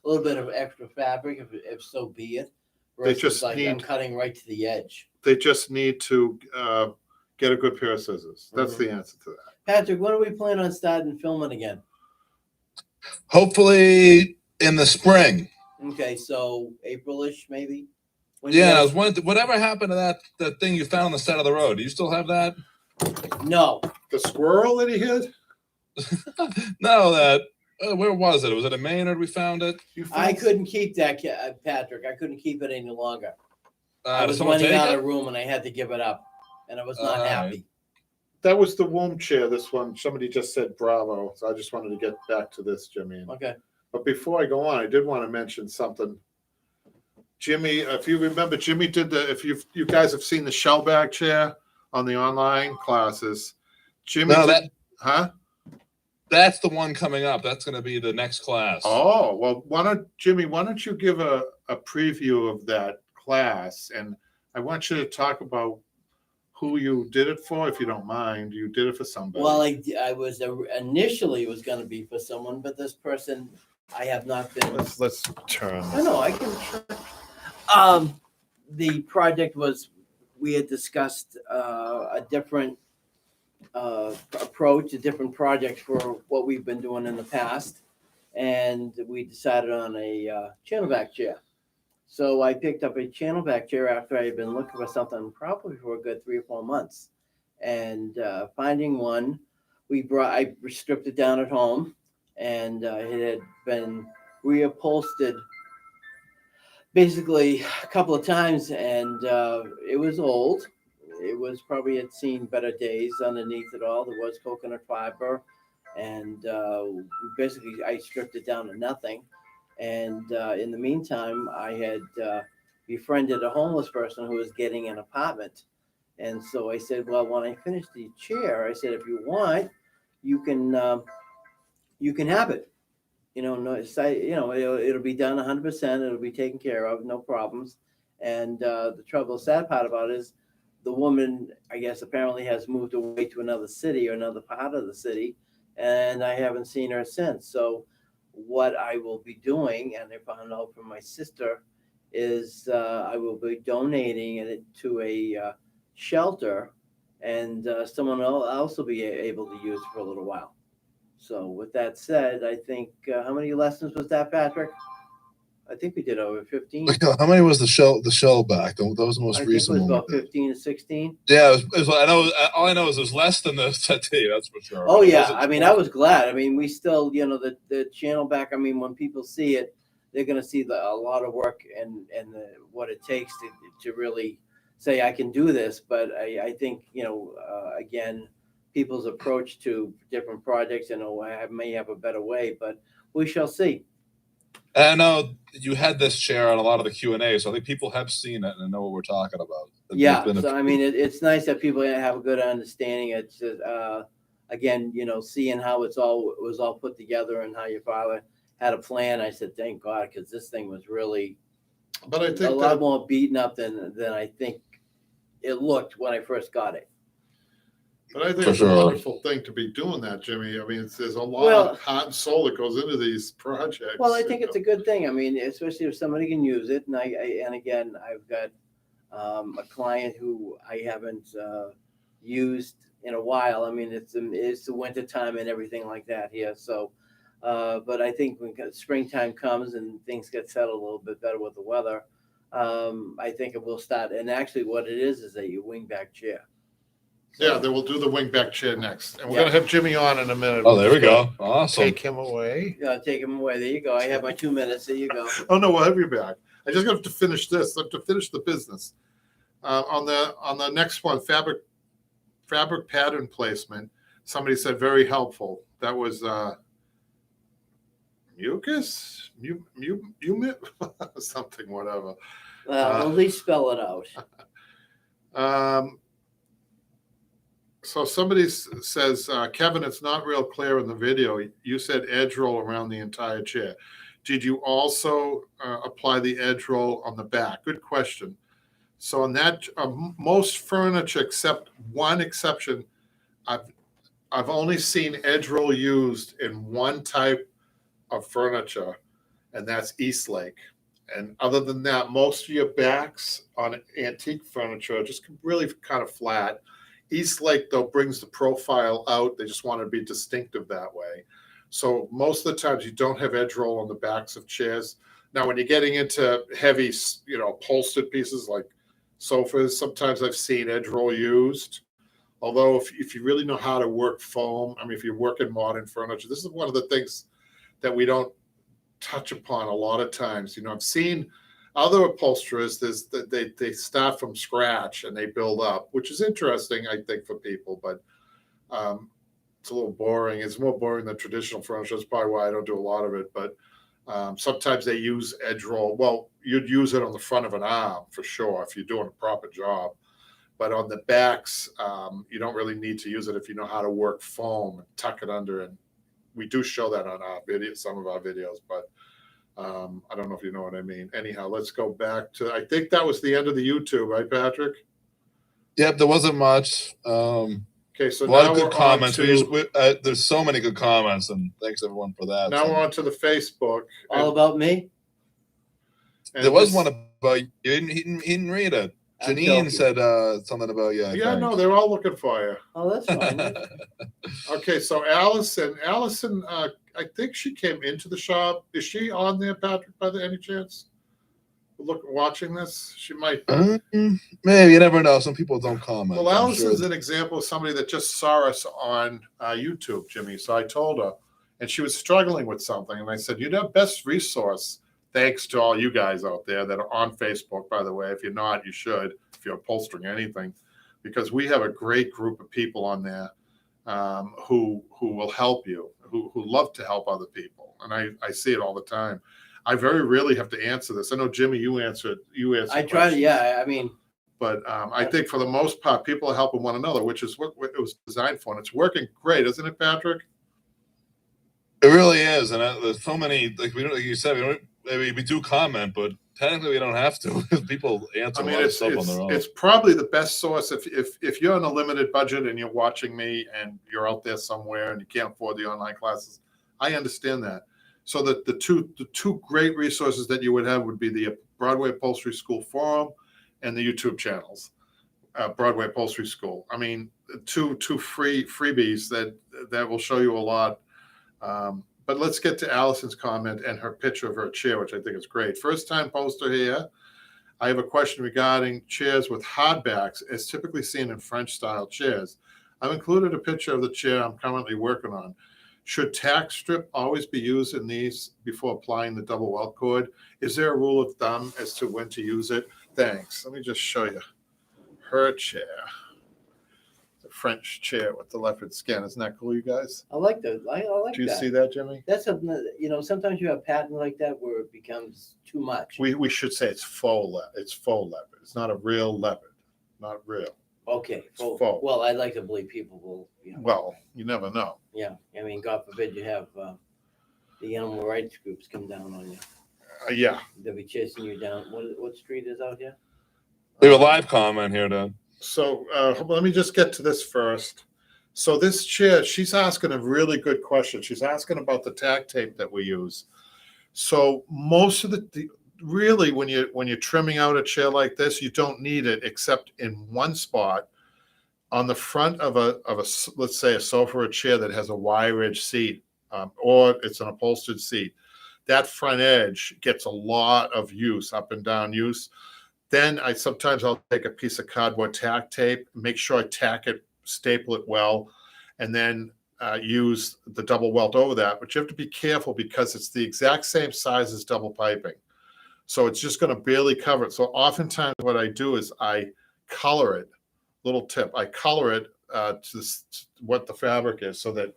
little bit of extra fabric, if so be it. They just I'm cutting right to the edge. They just need to get a good pair of scissors. That's the answer to that. Patrick, when do we plan on starting filming again? Hopefully in the spring. Okay, so April-ish maybe. Yeah, I was wondering, whatever happened to that thing you found on the side of the road? Do you still have that? No. The squirrel that he hid? No, where was it? Was it in Maynard we found it? I couldn't keep that, Patrick. I couldn't keep it any longer. I was someone running take out it? of room and I had to give it up. And I was not happy. That was the womb chair, this one. Somebody just said bravo. So I just wanted to get back to this, Jimmy. Okay. But before I go on, I did want to mention something. Jimmy, if you remember, Jimmy did if you guys have seen the shell bag chair on the online classes. Jimmy That's the one coming up. That's going to be the next class. Oh, well, why don't you give a preview of that class? And I want you to talk about who you did it for, if you don't mind. You did it for somebody. Well, I was initially it was going to be for someone, but this person I have not been. Let's turn. I know I can. The project was we had discussed a different approach, a different project for what we've been doing in the past, and we decided on a channel back chair. So I picked up a channel back chair after I had been looking for something probably for a good 3 or 4 months, and finding one, I stripped it down at home, and it had been reupholstered basically a couple of times, and it was old. It was probably had seen better days underneath it all. There was coconut fiber, and basically I stripped it down to nothing. And in the meantime, I had befriended a homeless person who was getting an apartment. And so I said, well, when I finish the chair, I said, if you want, you can have it. No, it'll be done 100%. It'll be taken care of, no problems. And the sad part about it is the woman, I guess, apparently has moved away to another city or another part of the city, and I haven't seen her since. So what I will be doing, and I found out from my sister, is I will be donating it to a shelter, and someone else will be able to use it for a little while. So with that said, I think how many lessons was that, Patrick? I think we did over 15. How many was the show back? That was the most I think it recent was one. about 15 to 16. Yeah, I know. All I know is it was less than the settee. That's for sure. Oh yeah, I mean, I was glad. I mean, we still, the channel back. I mean, when people see it, they're gonna see a lot of work and what it takes to really say I can do this. But I think again, people's approach to different projects, I may have a better way, but we shall see. I know you had this chair on a lot of the Q&A, so I think people have seen it and know what we're talking about. Yeah, so I mean, it's nice that people have a good understanding. It's just, again, seeing how it was all put together and how your father had a plan. I said, thank God, because this thing was really But I think a lot more beaten up than I think it looked when I first got it. But I think For it's sure. a wonderful thing to be doing that, Jimmy. I mean, there's a lot of heart and soul that goes into these projects. Well, I think it's a good thing. I mean, especially if somebody can use it. And again, I've got a client who I haven't used in a while. I mean, it's the winter time and everything like that here. So, but I think when springtime comes and things get settled a little bit better with the weather, I think it will start. And actually, what it is a wingback chair. Yeah, then we'll do the wingback chair next, and we're gonna have Jimmy on in a minute. Oh, there we go. Awesome. Take him away. Yeah, take him away. There you go. I have my 2 minutes. There you go. Oh no, we'll have you back. I just have to finish this. I have to finish the business. On the next one, fabric pattern placement. Somebody said very helpful. That was mucus, something, whatever. Well, at least spell it out. So somebody says, Kevin, it's not real clear in the video. You said edge roll around the entire chair. Did you also apply the edge roll on the back? Good question. So on that, most furniture, except one exception, I've only seen edge roll used in one type of furniture, and that's Eastlake. And other than that, most of your backs on antique furniture are just really kind of flat. Eastlake, though, brings the profile out. They just want to be distinctive that way. So most of the times you don't have edge roll on the backs of chairs. Now, when you're getting into heavy, upholstered pieces like sofas, sometimes I've seen edge roll used. Although if you really know how to work foam, I mean, if you work in modern furniture, this is one of the things that we don't touch upon a lot of times. I've seen other upholsterers, they start from scratch and they build up, which is interesting, I think, for people, but it's a little boring. It's more boring than traditional furniture. That's probably why I don't do a lot of it. But sometimes they use edge roll. Well, you'd use it on the front of an arm for sure if you're doing a proper job. But on the backs, you don't really need to use it if you know how to work foam and tuck it under. And we do show that on our video, some of our videos, but I don't know if you know what I mean. Anyhow, let's go back to, I think that was the end of the YouTube, right, Patrick? Yep, there wasn't much. Okay, so a lot now of good comments. to, there's so many good comments, and thanks everyone for that. now we're on to the Facebook. All about me? And there was this- one about you. He didn't read it. I'm Janine joking. said something about you. I Yeah, think. no, they're all looking for you. Oh, that's fine. Okay, so Allison, I think she came into the shop. Is she on there, Patrick, by any chance? Watching this, she might. Maybe, you never know. Some people don't comment. Well, I'm Allison's sure. an example of somebody that just saw us on YouTube, Jimmy. So I told her, and she was struggling with something, and I said, "You'd have best resource." Thanks to all you guys out there that are on Facebook, by the way. If you're not, you should, if you're upholstering anything, because we have a great group of people on there who will help you, who love to help other people. And I see it all the time. I very rarely have to answer this. I know, Jimmy, you answer. I try to, yeah. I mean, but I think for the most part, people are helping one another, which is what it was designed for. And it's working great, isn't it, Patrick? It really is, and there's so many. Like we don't, like you said, we do comment, but technically we don't have to because people answer I a mean, lot of stuff on their own. it's probably the best source if you're on a limited budget and you're watching me and you're out there somewhere and you can't afford the online classes. I understand that. So that the two great resources that you would have would be the Broadway Upholstery School forum and the YouTube channels. Broadway Upholstery School. I mean, two freebies that will show you a lot. But let's get to Allison's comment and her picture of her chair, which I think is great. First time poster here. I have a question regarding chairs with hard backs as typically seen in French style chairs. I've included a picture of the chair I'm currently working on. Should tack strip always be used in these before applying the double welt cord? Is there a rule of thumb as to when to use it? Thanks. Let me just show you her chair. The French chair with the leopard skin. Isn't that cool, you guys? I like that. I like Do you that. see that, Jimmy? That's something that, sometimes you have pattern like that where it becomes too much. We should say it's faux leopard. It's faux leopard. It's not a real leopard. Not real. Okay. It's faux. Well, I'd like to believe people will, Well, you never know. yeah. I mean, God forbid you have the animal rights groups come down on you. Yeah. They'll be chasing you down. What street is out here? We have a live comment here, Dan. So let me just get to this first. So this chair, she's asking a really good question. She's asking about the tack tape that we use. So most of the really when you're trimming out a chair like this, you don't need it except in one spot on the front of a let's say a sofa or a chair that has a Y-ridge seat, or it's an upholstered seat. That front edge gets a lot of use, up and down use. Then sometimes I'll take a piece of cardboard tack tape, make sure I tack it, staple it well, and then use the double welt over that. But you have to be careful because it's the exact same size as double piping. So it's just going to barely cover it. So oftentimes what I do is I color it, little tip, I color it to what the fabric is so that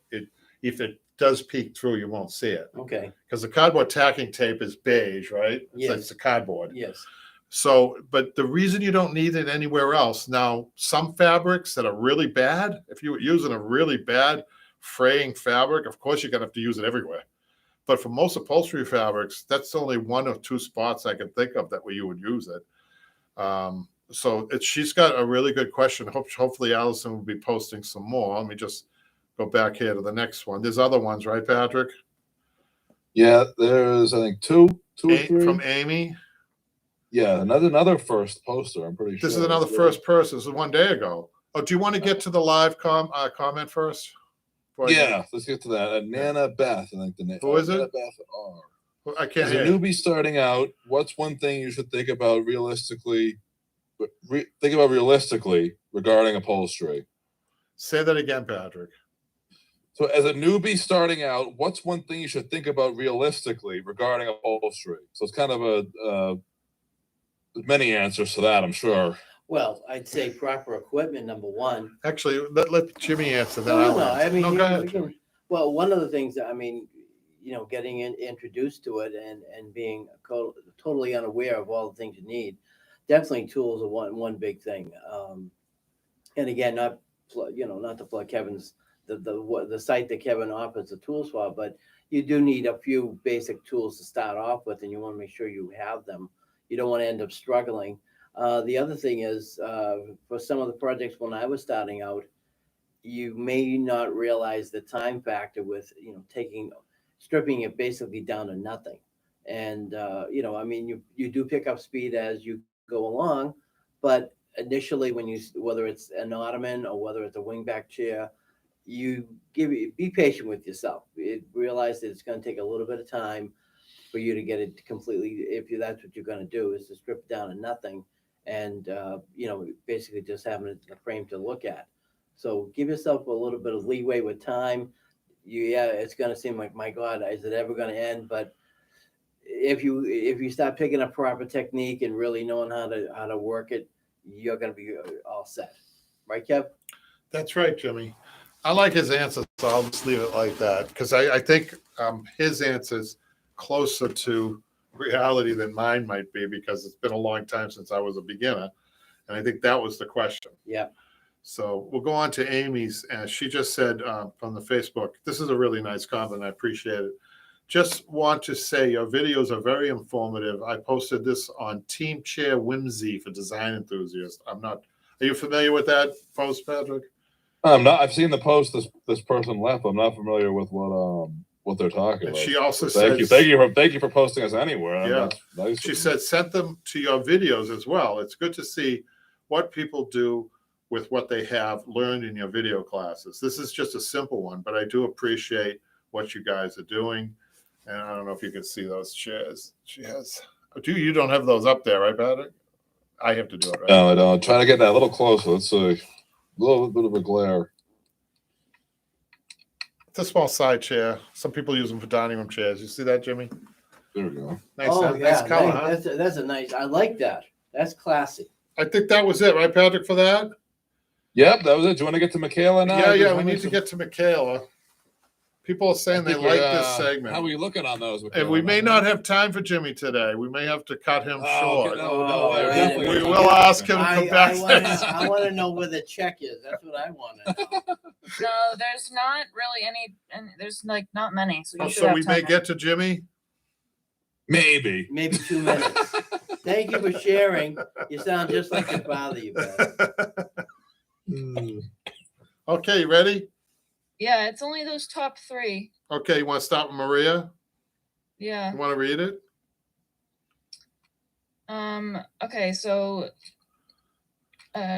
if it does peek through, you won't see it. Okay. Because the cardboard tacking tape is beige, right? Yes. It's a cardboard. Yes. So, but the reason you don't need it anywhere else, now, some fabrics that are really bad, if you were using a really bad fraying fabric, of course, you're going to have to use it everywhere. But for most upholstery fabrics, that's only one of two spots I can think of that where you would use it. So she's got a really good question. Hopefully Allison will be posting some more. Let me just go back here to the next one. There's other ones, right, Patrick? Yeah, there's I think two or three. From Amy. Yeah, another first poster. I'm pretty sure. This is another first person. This is 1 day ago. Oh, do you want to get to the live comment first? Yeah, let's get to that. Nana Beth, I think the name. Who is it? Nana Beth R. I can't As hear. a newbie starting out, what's one thing you should think about realistically? Regarding upholstery. Say that again, Patrick. So, as a newbie starting out, what's one thing you should think about realistically regarding upholstery? So it's kind of many answers to that, I'm sure. Well, I'd say proper equipment, number one. Actually, let Jimmy answer that. No, I mean, go ahead. well, one of the things that, I mean, getting introduced to it and being totally unaware of all the things you need, definitely tools are one big thing. And again, not to plug Kevin's the site that Kevin offers the tools for, but you do need a few basic tools to start off with, and you want to make sure you have them. You don't want to end up struggling. The other thing is, for some of the projects when I was starting out, you may not realize the time factor with, stripping it basically down to nothing. And, I mean, you do pick up speed as you go along, but initially whether it's an ottoman or whether it's a wingback chair, be patient with yourself. Realize that it's going to take a little bit of time for you to get it completely, that's what you're going to do, is to strip it down to nothing. And, basically just having a frame to look at. So give yourself a little bit of leeway with time. It's going to seem like, my God, is it ever going to end? But if you start picking up proper technique and really knowing how to work it, you're going to be all set. Right, Kev? That's right, Jimmy. I like his answer, so I'll just leave it like that, because I think his answer's closer to reality than mine might be, because it's been a long time since I was a beginner, and I think that was the question. Yeah. So we'll go on to Amy's. She just said from the Facebook, this is a really nice comment. I appreciate it. Just want to say your videos are very informative. I posted this on Team Chair Whimsy for design enthusiasts. Are you familiar with that post, Patrick? I'm not. I've seen the post this person left. I'm not familiar with what they're talking And about. she also Thank you for posting us anywhere. Yeah. That's nice. She said send them to your videos as well. It's good to see what people do with what they have learned in your video classes. This is just a simple one, but I do appreciate what you guys are doing. And I don't know if you can see those chairs. She has. You don't have those up there, right, Patrick? I have to do it, right? No, I don't. Trying to get that a little closer. Let's see. A little bit of a glare. It's a small side chair. Some people use them for dining room chairs. You see that, Jimmy? There we go. Nice, Oh, nice yeah, color, nice. huh? That's a nice, I like that. That's classic. I think that was it, right, Patrick, for that? Yep, that was it. Do you want to get to Michaela now? Yeah, we need to get to Michaela. People are saying they like this segment. How are you looking on those? And we may not have time for Jimmy today. We may have to cut him short. We will ask him to come back. I want to know where the check is. That's what I want to know. No, there's not really any, and there's like not many. So, you should So have we may time. get to Jimmy? Maybe. Maybe 2 minutes. Thank you for sharing. You sound just like your father, you bet. Okay, you ready? Yeah, it's only those top 3. Okay, you want to start with Maria? Yeah. You want to read it? Okay, so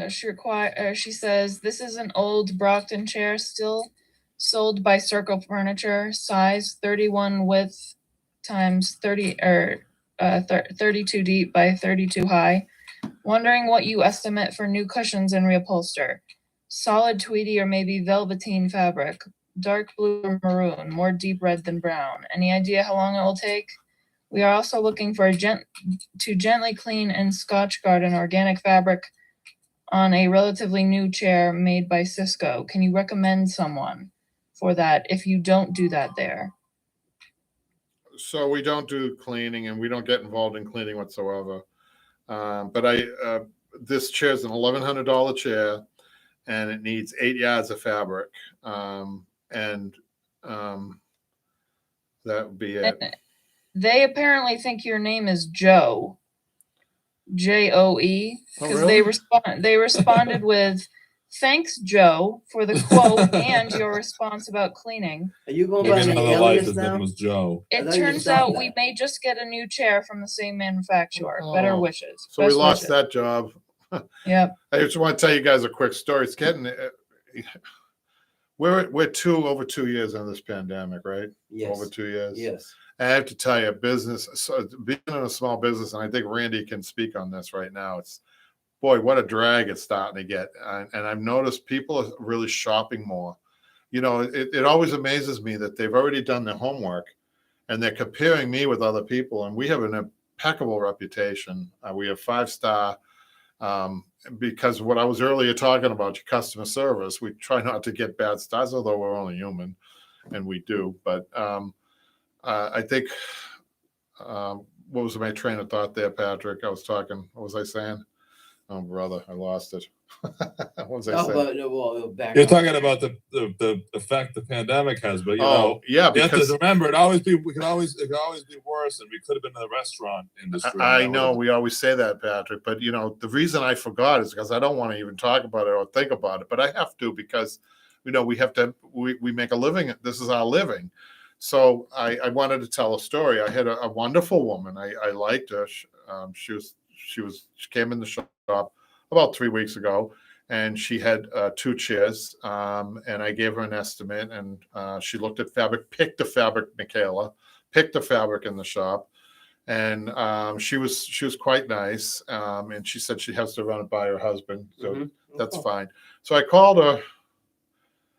she says this is an old Brockton chair, still sold by Circle Furniture, size 31 width times 30 or 32 deep by 32 high. Wondering what you estimate for new cushions and reupholster. Solid tweedy or maybe velveteen fabric, dark blue or maroon, more deep red than brown. Any idea how long it will take? We are also looking for to gently clean and Scotch guard an organic fabric on a relatively new chair made by Cisco. Can you recommend someone for that if you don't do that there? So we don't do cleaning and we don't get involved in cleaning whatsoever. But this chair is an $1,100 chair. And it needs 8 yards of fabric. That would be it. They apparently think your name is Joe. Joe. Because they responded with, thanks, Joe, for the quote and your response about cleaning. Are you going Maybe by the another life. alias His now? name was Joe. It thought you turns stopped out that. we may just get a new chair from the same manufacturer. Better Oh, wishes. So we Best lost wishes. that job. Yep. I just want to tell you guys a quick story. It's getting we're over 2 years into this pandemic, right? Yes. Over 2 years. Yes. I have to tell you, being in a small business, and I think Randy can speak on this right now. It's boy, what a drag it's starting to get. And I've noticed people are really shopping more. You know, it always amazes me that they've already done their homework and they're comparing me with other people. And we have an impeccable reputation. We have 5-star. Because what I was earlier talking about, your customer service, we try not to get bad stars, although we're only human, and we do. But I think, what was my train of thought there, Patrick? I was talking, what was I saying? Oh, brother, I lost it. What was I saying? Back You're up. talking about the effect the pandemic has, but you know, yeah, you have because to remember it could always be worse, and we could have been in the restaurant industry. I know we always say that, Patrick, but you know, the reason I forgot is because I don't want to even talk about it or think about it, but I have to because, you know, we make a living. This is our living. So I wanted to tell a story. I had a wonderful woman. I liked her. She came in the shop about 3 weeks ago, and she had 2 chairs. And I gave her an estimate, and she looked at fabric, picked the fabric, Michaela, picked the fabric in the shop, and she was quite nice. And she said she has to run it by her husband, so that's fine. So I called her.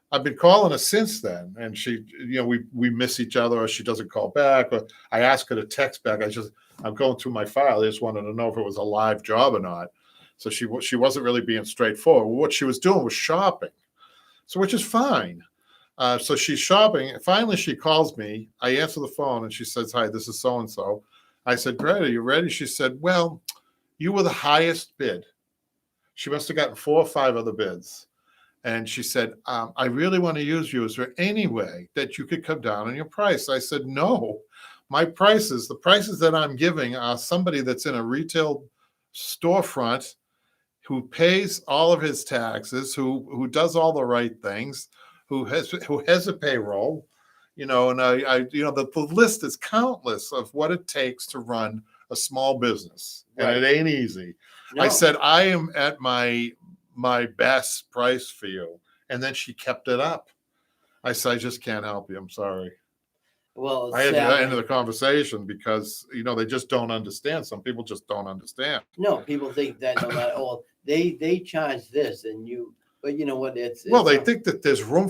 I've been calling her since then, and she, you know, we miss each other, or she doesn't call back, or I ask her to text back. I'm going through my file. I just wanted to know if it was a live job or not. So she wasn't really being straightforward. What she was doing was shopping, so which is fine. So she's shopping. Finally, she calls me. I answer the phone, and she says, "Hi, this is so and so." I said, "Great, are you ready?" She said, "Well, you were the highest bid." She must have gotten 4 or 5 other bids. And she said, I really want to use you. Is there any way that you could come down on your price? I said, no, the prices that I'm giving are somebody that's in a retail storefront who pays all of his taxes, who does all the right things, who has a payroll, and the list is countless of what it takes to run a small business, and Right. it ain't easy. No. I said, I am at my best price for you. And then she kept it up. I said, I just can't help you. I'm sorry. Well, I had to sadly- end the conversation because, they just don't understand. Some people just don't understand. No, people think that no matter, they charge this but you know what, Well, they think that there's room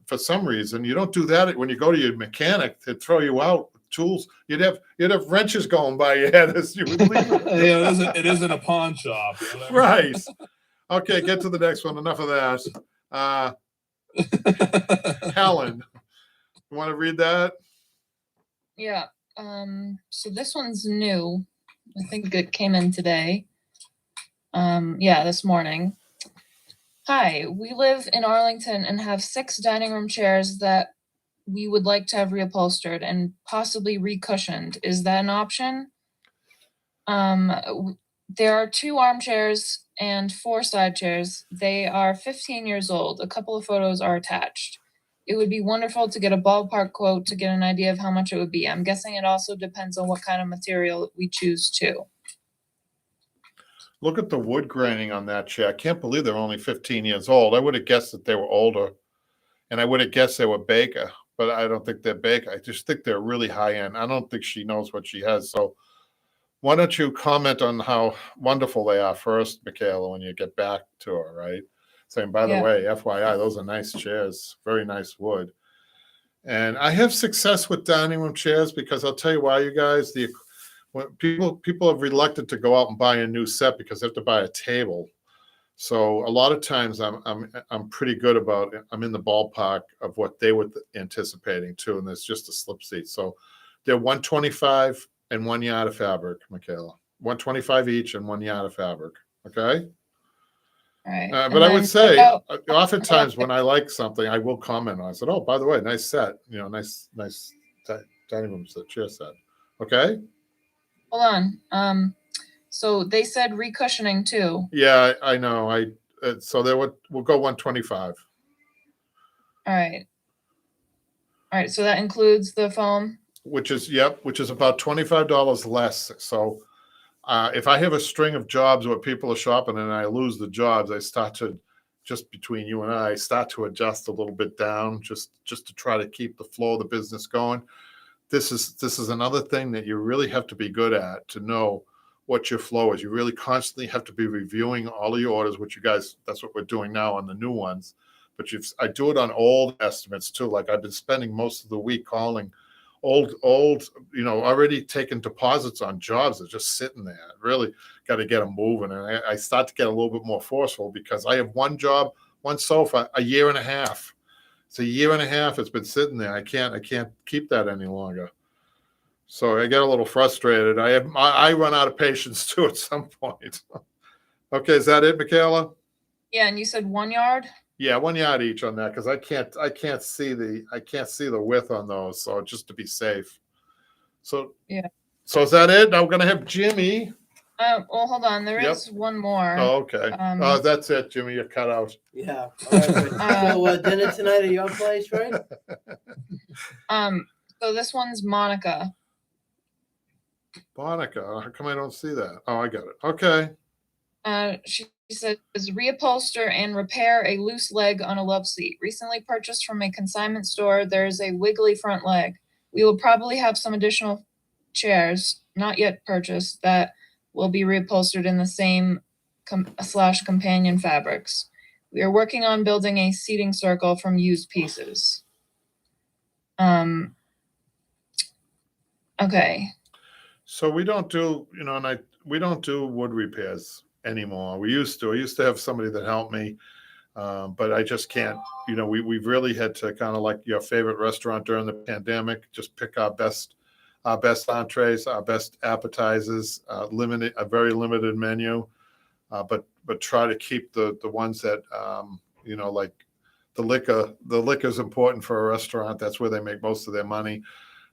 for some reason. You don't do that when you go to your mechanic to throw you out tools. You'd have wrenches going by your head as you would leave. Yeah, it isn't a pawn shop. Right. Okay, get to the next one. Enough of that. Helen, you want to read that? Yeah. So this one's new. I think it came in today. Yeah, this morning. Hi, we live in Arlington and have 6 dining room chairs that we would like to have reupholstered and possibly recushioned. Is that an option? There are 2 armchairs and 4 side chairs. They are 15 years old. A couple of photos are attached. It would be wonderful to get a ballpark quote to get an idea of how much it would be. I'm guessing it also depends on what kind of material we choose too. Look at the wood graining on that chair. I can't believe they're only 15 years old. I would have guessed that they were older, and I would have guessed they were Baker, but I don't think they're Baker. I just think they're really high end. I don't think she knows what she has. So why don't you comment on how wonderful they are first, Michaela, when you get back to her, right? Saying, by the Yeah. way, FYI, those are nice chairs, very nice wood. And I have success with dining room chairs because I'll tell you why, you guys. When people are reluctant to go out and buy a new set because they have to buy a table. So a lot of times I'm pretty good about it. I'm in the ballpark of what they were anticipating too, and there's just a slip seat. So they're $125 and 1 yard of fabric, Michaela. $125 each and 1 yard of fabric. Okay. All right. But I would say, about- oftentimes when I like something, I will comment on it. I said, "Oh, by the way, nice set. Nice dining room set, chair set." Okay. Hold on. So they said recushioning too. Yeah, I know. So we'll go 125. All right. All right. So that includes the foam. Which is about $25 less. So if I have a string of jobs where people are shopping and I lose the jobs, I start to, just between you and I, start to adjust a little bit down just to try to keep the flow of the business going. This is another thing that you really have to be good at, to know what your flow is. You really constantly have to be reviewing all of your orders, which you guys, that's what we're doing now on the new ones. But I do it on old estimates too. Like I've been spending most of the week calling old, already taken deposits on jobs that are just sitting there. Really got to get them moving. And I start to get a little bit more forceful because I have one job, one sofa, a year and a half. It's a year and a half. It's been sitting there. I can't keep that any longer. So I get a little frustrated. I run out of patience too at some point. Okay, is that it, Michaela? Yeah, and you said 1 yard. Yeah, 1 yard each on that because I can't see the width on those. So just to be safe. So Yeah. So is that it? Now we're gonna have Jimmy. Well, hold on. There Yep. is one more. Oh, okay. Oh, that's it, Jimmy. You're cut out. Yeah. All right, so dinner tonight at your place, right? So this one's Monica. Monica. How come I don't see that? Oh, I got it. Okay. She says reupholster and repair a loose leg on a love seat. Recently purchased from a consignment store. There's a wiggly front leg. We will probably have some additional chairs, not yet purchased, that will be reupholstered in the same /companion fabrics. We are working on building a seating circle from used pieces. Okay. So we don't do, we don't do wood repairs anymore. We used to. I used to have somebody that helped me, but I just can't. We've really had to kind of like your favorite restaurant during the pandemic, just pick our best entrees, our best appetizers, a very limited menu, but try to keep the ones that You know, like the liquor is important for a restaurant. That's where they make most of their money.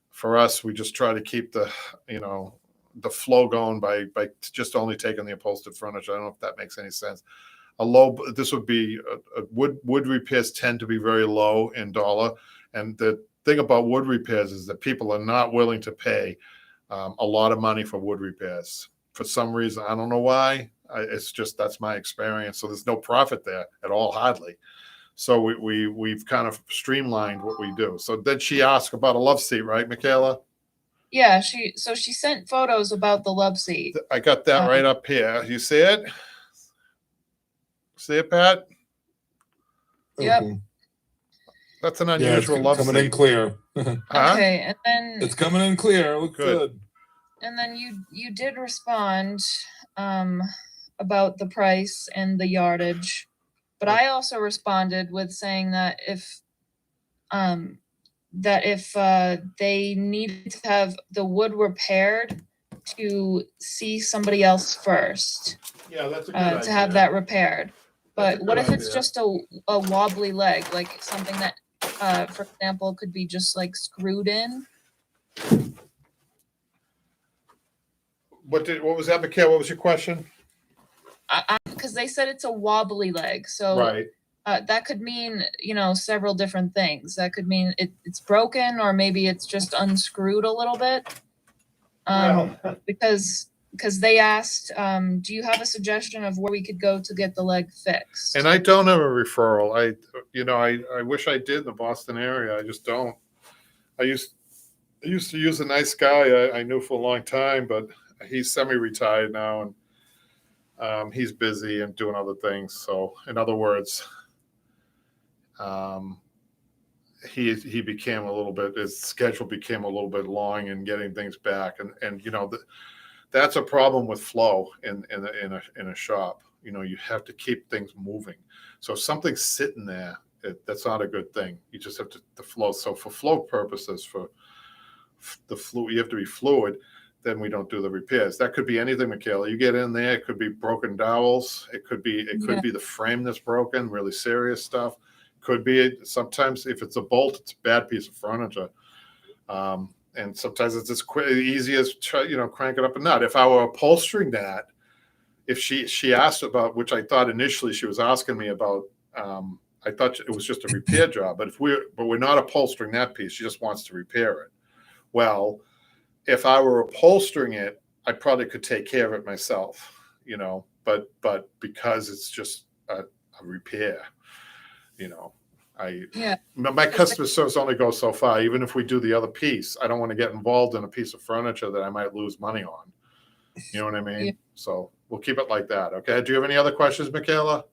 For us, we just try to keep the, you know, the flow going by just only taking the upholstered furniture. I don't know if that makes any sense. This would be wood repairs tend to be very low in dollar. And the thing about wood repairs is that people are not willing to pay a lot of money for wood repairs. For some reason, I don't know why. It's just, that's my experience. So there's no profit there at all, hardly. So we've kind of streamlined what we do. So then she asked about a love seat, right, Michaela? Yeah, she sent photos about the love seat. I got that right up here. You see it? See it, Pat? Yep. Mhm. That's an Yeah, unusual love coming seat. in clear. Huh? Okay, and then It's coming in clear. Look Good. good. and then you did respond about the price and the yardage, but I also responded with saying that if they needed to have the wood repaired, to see somebody else first Yeah, that's a to have that repaired. That's But a what good if it's idea. just a wobbly leg, like something that, for example, could be just like screwed in? What was that, Michaela? What was your question? Because they said it's a wobbly leg, so Right. that could mean, you know, several different things. That could mean it's broken, or maybe it's just unscrewed a little bit. Because they asked, do you have a suggestion of where we could go to get the leg fixed? And I don't have a referral. I wish I did in the Boston area. I just don't. I used to use a nice guy I knew for a long time, but he's semi-retired now, and he's busy and doing other things. So, in other words, he became a little bit. His schedule became a little bit long in getting things back, and you know that's a problem with flow in a shop. You know, you have to keep things moving. So if something's sitting there, that's not a good thing. You just have to flow. So for flow purposes, for the fluid, you have to be fluid. Then we don't do the repairs. That could be anything, Michaela. You get in there, it could be broken dowels. It could be the frame that's broken, really serious stuff. Could be sometimes if it's a bolt, it's a bad piece of furniture. And sometimes it's as easy as crank it up a nut. If I were upholstering that, if she asked about, which I thought initially she was asking me about, I thought it was just a repair job. But we're not upholstering that piece. She just wants to repair it. Well, if I were upholstering it, I probably could take care of it myself, you know. But because it's just a repair, you know. My customer service only goes so far. Even if we do the other piece, I don't want to get involved in a piece of furniture that I might lose money on. You know what I mean? Yeah. So we'll keep it like that. Okay. Do you have any other questions, Michaela?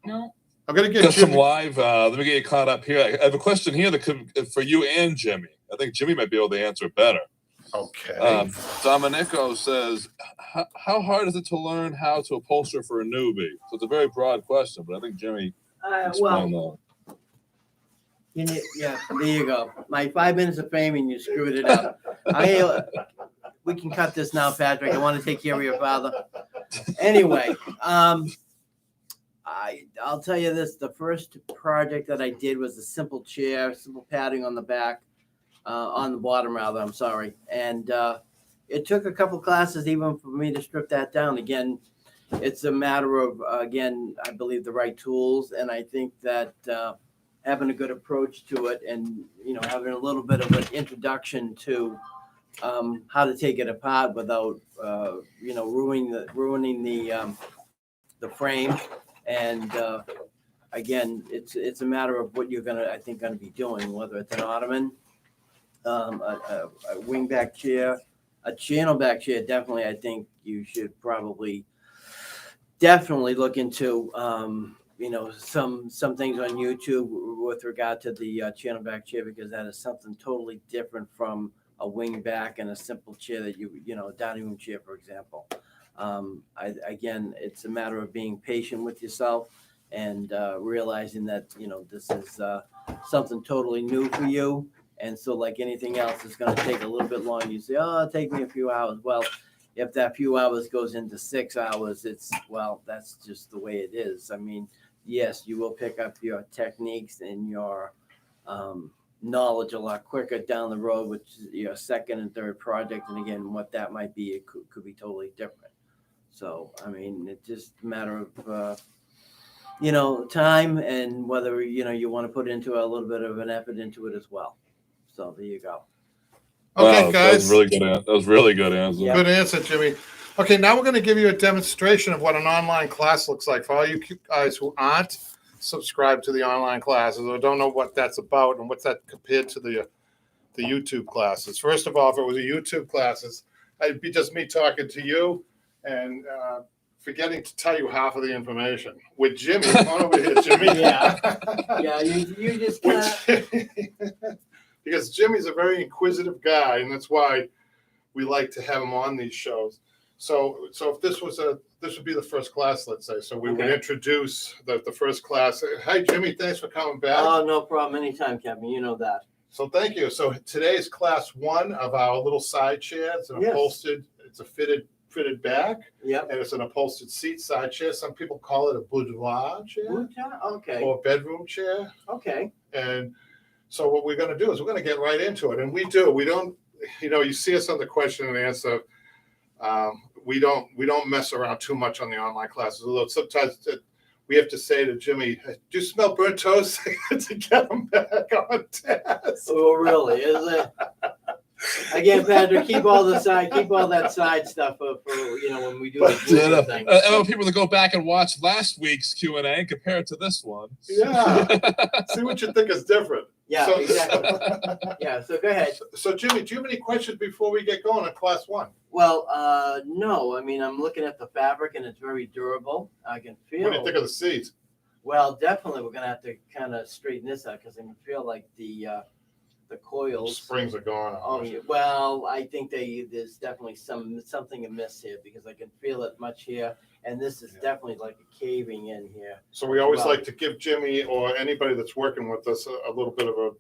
No. I'm gonna get Got some Jimmy. live. Let me get you caught up here. I have a question here that could for you and Jimmy. I think Jimmy might be able to answer it better. Okay. Domenico says, "How hard is it to learn how to upholster for a newbie?" So it's a very broad question, but I think Jimmy explained that. Yeah, there you go. My 5 minutes of fame and you screwed it up. We can cut this now, Patrick. I want to take care of your father. Anyway, I'll tell you this. The first project that I did was a simple chair, simple padding on the back, on the bottom rather, I'm sorry. And it took a couple classes even for me to strip that down. Again, it's a matter of, again, I believe the right tools. And I think that having a good approach to it and, you know, having a little bit of an introduction to how to take it apart without, ruining the frame. And again, it's a matter of what you're gonna be doing, whether it's an ottoman, a wingback chair, a channel back chair. Definitely, I think you should definitely look into some things on YouTube with regard to the channel back chair, because that is something totally different from a wing back and a simple chair that a dining room chair, for example. Again, it's a matter of being patient with yourself and realizing that, this is something totally new for you. And so like anything else, it's going to take a little bit longer. You say, oh, it'll take me a few hours. Well, if that few hours goes into 6 hours, that's just the way it is. I mean, yes, you will pick up your techniques and your knowledge a lot quicker down the road, which is your second and third project. And again, what that might be, it could be totally different. So, I mean, it's just a matter of, time and whether, you want to put into a little bit of an effort into it as well. So there you go. Okay, Wow, guys. That was really good answer. Yeah. Good answer, Jimmy. Okay, now we're going to give you a demonstration of what an online class looks like for all you guys who aren't subscribed to the online classes or don't know what that's about and what's that compared to the YouTube classes. First of all, if it was a YouTube classes, it'd be just me talking to you and forgetting to tell you half of the information. With Jimmy, come on over here, Jimmy. Yeah. Yeah, you just because Jimmy's a very inquisitive guy, and that's why we like to have him on these shows. So if this would be the first class, let's say. So we would introduce the first class. Hi, Jimmy. Thanks for coming back. Oh, no problem. Anytime, Kevin. You know that. So thank you. So today's class 1 of our little side chair. It's an upholstered. It's a fitted back. Yep. And it's an upholstered seat side chair. Some people call it a boudoir chair. Okay. Or bedroom chair. Okay. And so what we're going to do is we're going to get right into it. And we don't, you see us on the question and answer. We don't mess around too much on the online classes. Although sometimes we have to say to Jimmy, "Do you smell burnt toast?" to get him back on task. Oh, really? Is it? Again, Patrick, keep all that side stuff for when we do the thing. I want people to go back and watch last week's Q&A and compare it to this one. Yeah. See what you think is different. Yeah, So, exactly. Yeah, so go ahead. So, Jimmy, do you have any questions before we get going on class 1? Well, no. I mean, I'm looking at the fabric, and it's very durable. I can feel. What do you think of the seats? Well, definitely, we're going to have to kind of straighten this out because I can feel like the coils. Springs are gone. Oh, yeah. Well, I think there's definitely something amiss here because I can feel it much here. And this is definitely like a caving in here. So we always like to give Jimmy or anybody that's working with us a little bit of a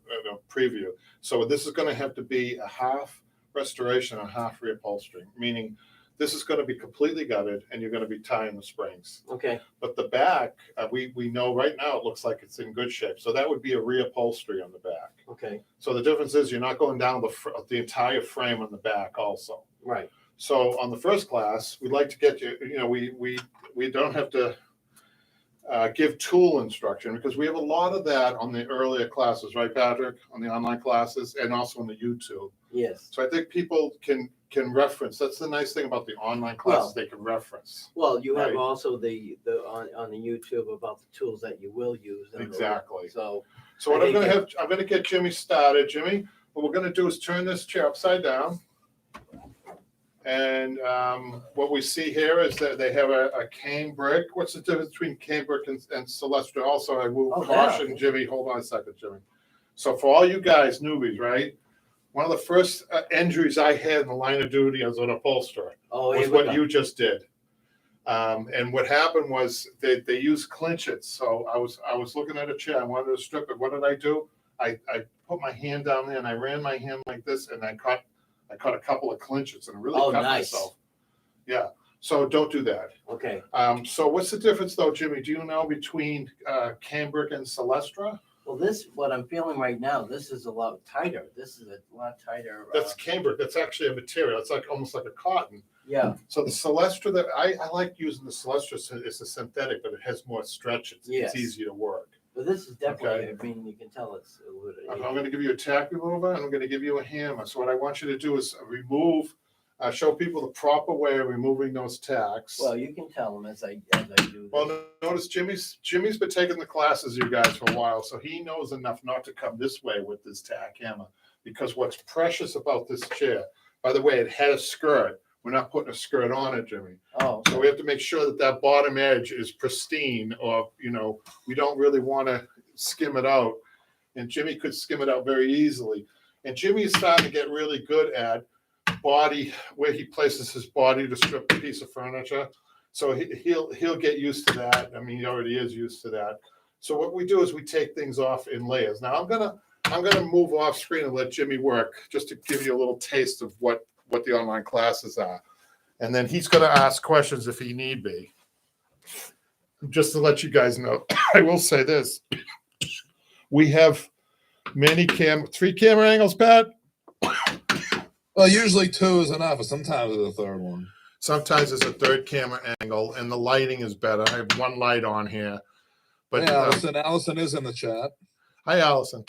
preview. So this is going to have to be a half restoration and half reupholstering, meaning this is going to be completely gutted and you're going to be tying the springs. Okay. But the back, we know right now it looks like it's in good shape. So that would be a reupholstery on the back. Okay. So the difference is you're not going down the entire frame on the back also. Right. So on the first class, we'd like to get you, we don't have to give tool instruction because we have a lot of that on the earlier classes, right, Patrick? On the online classes and also on the YouTube. Yes. So I think people can reference. That's the nice thing about the online classes, they can reference. Well, you have also the on the YouTube about the tools that you will use. Exactly. So what I'm going to get Jimmy started. Jimmy, what we're going to do is turn this chair upside down. And what we see here is that they have a cane brick. What's the difference between cane brick and Celestra? Also, I will caution Jimmy. Hold on a second, Jimmy. So for all you guys, newbies, right? One of the first injuries I had in the line of duty as an upholsterer was what you just did. And what happened was they used clinches. So I was looking at a chair. I wanted to strip it. What did I do? I put my hand down there and I ran my hand like this and I caught a couple of clinches and really cut myself. Yeah. So don't do that. Okay. So what's the difference though, Jimmy? Do you know between cambric and Celestra? Well, what I'm feeling right now, this is a lot tighter. This is a lot tighter. That's cambric. That's actually a material. It's like almost like a cotton. Yeah. So the Celestra that I like using the Celestra is a synthetic, but it has more stretch. It's easy to work. But this is definitely, I mean, you can tell it's a little. I'm going to give you a tack remover and I'm going to give you a hammer. So what I want you to do is show people the proper way of removing those tacks. Well, you can tell them as I do this. Well, notice Jimmy's been taking the classes, you guys, for a while, so he knows enough not to come this way with this tack hammer. Because what's precious about this chair, by the way, it had a skirt. We're not putting a skirt on it, Jimmy. Oh. So we have to make sure that bottom edge is pristine, or we don't really want to skim it out. And Jimmy could skim it out very easily. And Jimmy is starting to get really good at body, where he places his body to strip a piece of furniture. So he'll get used to that. I mean, he already is used to that. So what we do is we take things off in layers. Now I'm gonna move off screen and let Jimmy work, just to give you a little taste of what the online classes are. And then he's gonna ask questions if he need be. just to let you guys know, I will say this. We have three camera angles, Pat. Well, usually 2 is enough, but sometimes there's a third one. Sometimes there's a third camera angle, and the lighting is better. I have one light on here. But Hey, Allison is in the chat. Hi, Allison.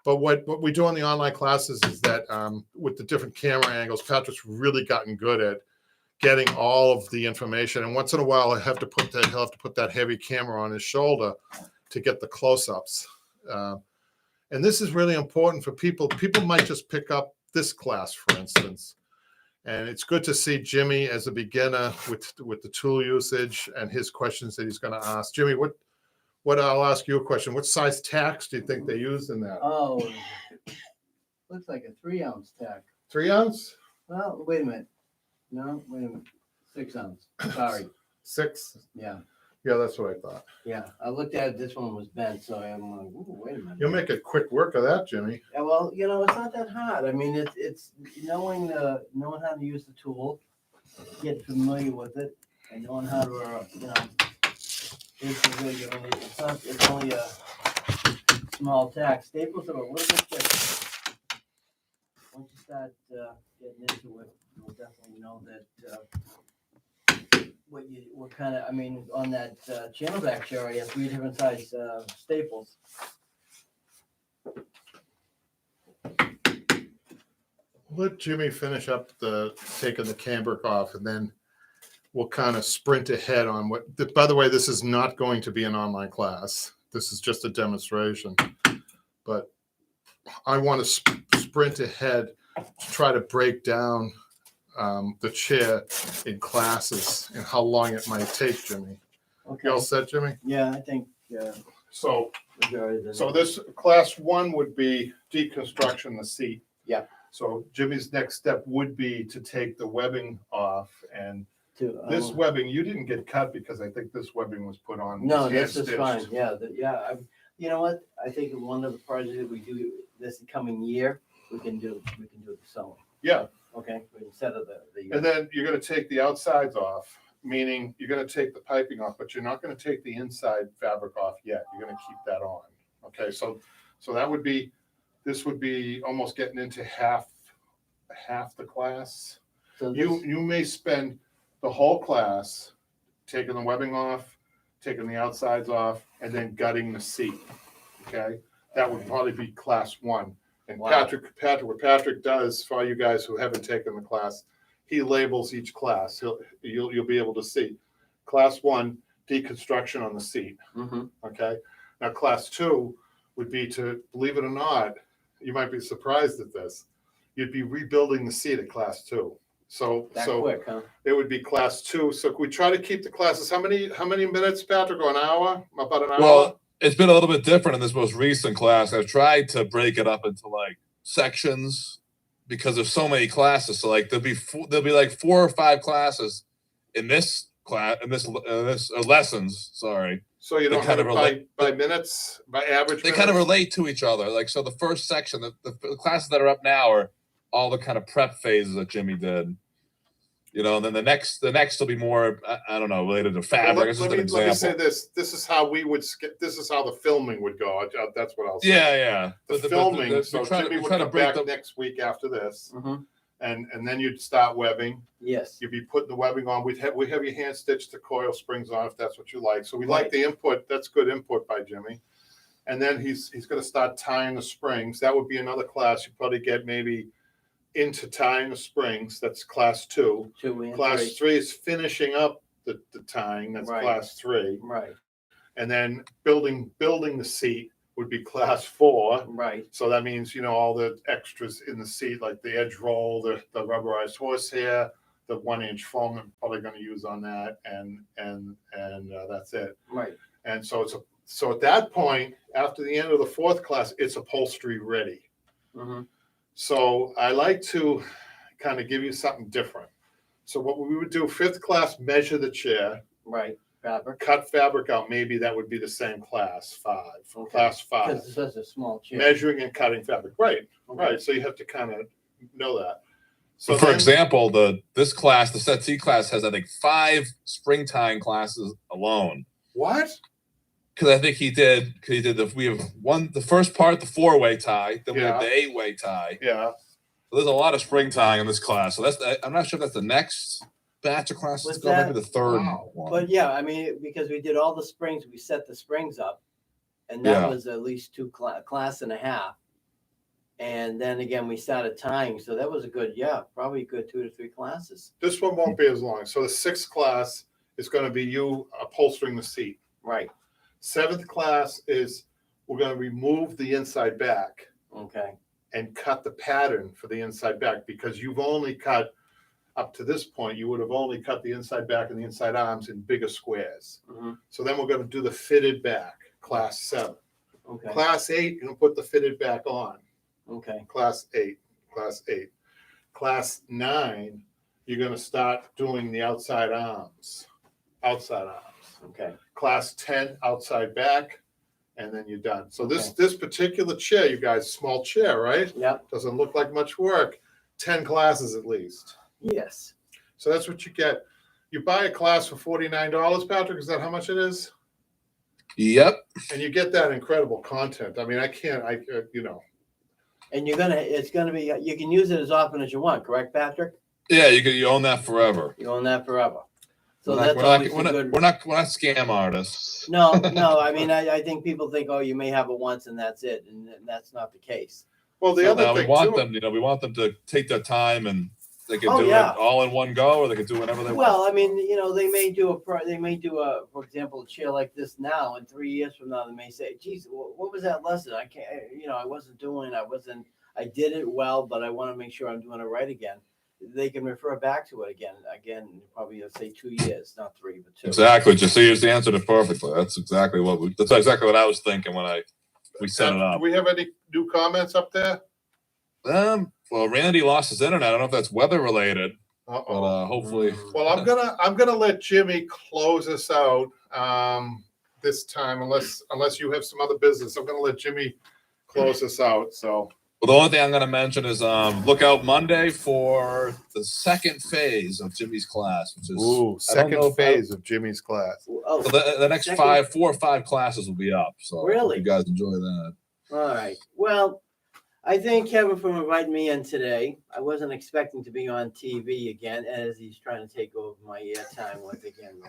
But what we do on the online classes is that with the different camera angles, Patrick's really gotten good at getting all of the information. And once in a while, he'll have to put that heavy camera on his shoulder to get the close-ups. And this is really important for people. People might just pick up this class, for instance. And it's good to see Jimmy as a beginner with the tool usage and his questions that he's going to ask. Jimmy, what I'll ask you a question. What size tacks do you think they used in that? Oh, looks like a 3-ounce tack. 3 ounce? Well, wait a minute. No, wait a minute. 6 ounce. Sorry. 6? Yeah. Yeah, that's what I thought. Yeah. I looked at it. This one was bent, so I'm like, ooh, wait a minute. You'll make a quick work of that, Jimmy. Yeah, well, it's not that hard. I mean, it's knowing how to use the tool, get familiar with it, and knowing how to, it's really, it's only a small tack. Staples are a little bit different. Once you start getting into it, you'll definitely know that what kind of, I mean, on that channel back chair, I have 3 different size staples. Let Jimmy finish up taking the cambric off, and then we'll kind of sprint ahead on by the way, this is not going to be an online class. This is just a demonstration. But I want to sprint ahead to try to break down the chair in classes and how long it might take, Jimmy. Okay. You all set, Jimmy? Yeah, I think So majority of the this class 1 would be deconstruction the seat. Yeah. So Jimmy's next step would be to take the webbing off, and this webbing you didn't get cut because I think this webbing was put on. No, this is fine. Yeah, you know what? I think one of the projects that we do this coming year, we can do the sewing. Yeah. Okay, instead of the. And then you're going to take the outsides off, meaning you're going to take the piping off, but you're not going to take the inside fabric off yet. You're going to keep that on. Okay, so that would be. This would be almost getting into half the class. So You may spend the whole class taking the webbing off, taking the outsides off, and then gutting the seat. Okay, that would probably be class 1. And Wow. what Patrick does for all you guys who haven't taken the class, he labels each class. You'll be able to see class 1 deconstruction on the seat. Mm-hmm. Okay, now class 2 would be to, believe it or not, you might be surprised at this. You'd be rebuilding the seat at class 2. So quick, huh? it would be class 2. So we try to keep the classes. How many minutes, Patrick? Or an hour? About an hour? Well, it's been a little bit different in this most recent class. I've tried to break it up into like sections because there's so many classes. So like there'll be like 4 or 5 classes in this class, in this lessons. Sorry. So you don't kind have of it by minutes, by average They minutes? kind of relate to each other. Like, so the first section, the classes that are up now are all the kind of prep phases that Jimmy did. And then the next will be more, I don't know, related to fabric. Let me say this. This is how this is how the filming would go. That's what I'll say. Yeah. The filming. So Jimmy would come back the next week after this. Mm-hmm. And then you'd start webbing. Yes. You'd be putting the webbing on. We have you hand stitch the coil springs on if that's what you like. So we like the input. That's good input by Jimmy. And then he's going to start tying the springs. That would be another class. You probably get maybe into tying the springs. That's class 2. Class 3 is finishing up the tying. That's class 3. Right. And then building the seat would be class 4. Right. So that means, all the extras in the seat, like the edge roll, the rubberized horsehair, the 1-inch foam I'm probably going to use on that, and that's it. Right. And so so at that point, after the end of the 4th class, it's upholstery ready. Mm-hmm. So I like to kind of give you something different. So what we would do, 5th class, measure the chair. Right. Fabric. Cut fabric out. Maybe that would be the same class 5. Okay. Class 5. Because it's such a small chair. Measuring and cutting fabric. Right. Okay. Right. So you have to kind of know that. So for example, the settee class has, I think, 5 spring tying classes alone. What? Because I think he did. We have the first part, the 4-way tie. Then we have Yeah. the 8-way tie. Yeah. So there's a lot of spring tying in this class. So I'm not sure if that's the next batch of classes. Was To go, maybe that- the third Wow. one. But yeah, I mean, because we did all the springs, we set the springs up, and that Yeah. was at least class and a half. And then again, we started tying, so that was a good, probably a good 2 to 3 classes. This one won't be as long. So the 6th class is going to be you upholstering the seat. Right. 7th class is we're going to remove the inside back Okay. and cut the pattern for the inside back, because you've only cut up to this point, you would have only cut the inside back and the inside arms in bigger squares. Mhm. So then we're going to do the fitted back, class 7. Okay. Class 8, you're going to put the fitted back on. Okay. Class 8. Class 9, you're going to start doing the outside arms. Okay. Class 10, outside back, and then you're done. So this Okay. this particular chair, you guys, small chair, right? Yep. Doesn't look like much work. 10 classes at least. Yes. So that's what you get. You buy a class for $49, Patrick. Is that how much it is? Yep. And you get that incredible content. I mean, And it's gonna be, you can use it as often as you want, correct, Patrick? Yeah, you own that forever. You own that forever. So we're that's not, always we're a not, good. we're not scam artists. No, I mean, I think people think, oh, you may have it once and that's it, and that's not the case. well, the So other now thing we want too, them, we want them to take their time, and they can Oh, do yeah. it all in one go, or they can do whatever they want. Well, I mean, they may do for example, a chair like this now, and 3 years from now, they may say, geez, what was that lesson? I can't, I did it well, but I want to make sure I'm doing it right again. They can refer back to it again, probably let's say 2 years, not 3, but 2. Exactly. Just answered it perfectly. That's exactly what I was thinking when we set it do up. we have any new comments up there? Well, Randy lost his internet. I don't know if that's weather related, Uh-oh. but hopefully. Well, I'm gonna let Jimmy close us out this time, unless you have some other business. I'm gonna let Jimmy close us out. So Well, the only thing I'm going to mention is look out Monday for the second phase of Jimmy's class, which is I don't know second if phase of Jimmy's class. Oh, so the next Second- 4 or 5 classes will be up. So Really? you guys enjoy that. all right. Well, I thank Kevin for inviting me in today. I wasn't expecting to be on TV again, as he's trying to take over my airtime once again.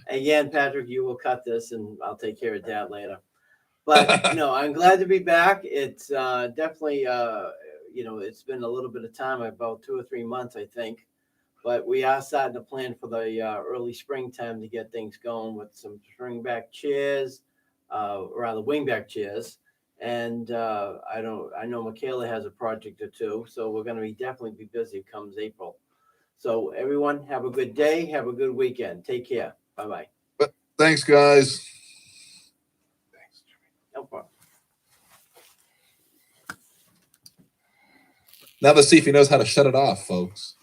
Again, Patrick, you will cut this, and I'll take care of that later. But no, I'm glad to be back. It's definitely, it's been a little bit of time, about 2 or 3 months, I think. But we are starting to plan for the early springtime to get things going with some springback chairs, rather wingback chairs. And I know Michaela has a project or 2, so we're going to definitely be busy comes April. So everyone, have a good day. Have a good weekend. Take care. Bye-bye. Thanks, guys. No problem. Now let's see if he knows how to shut it off, folks.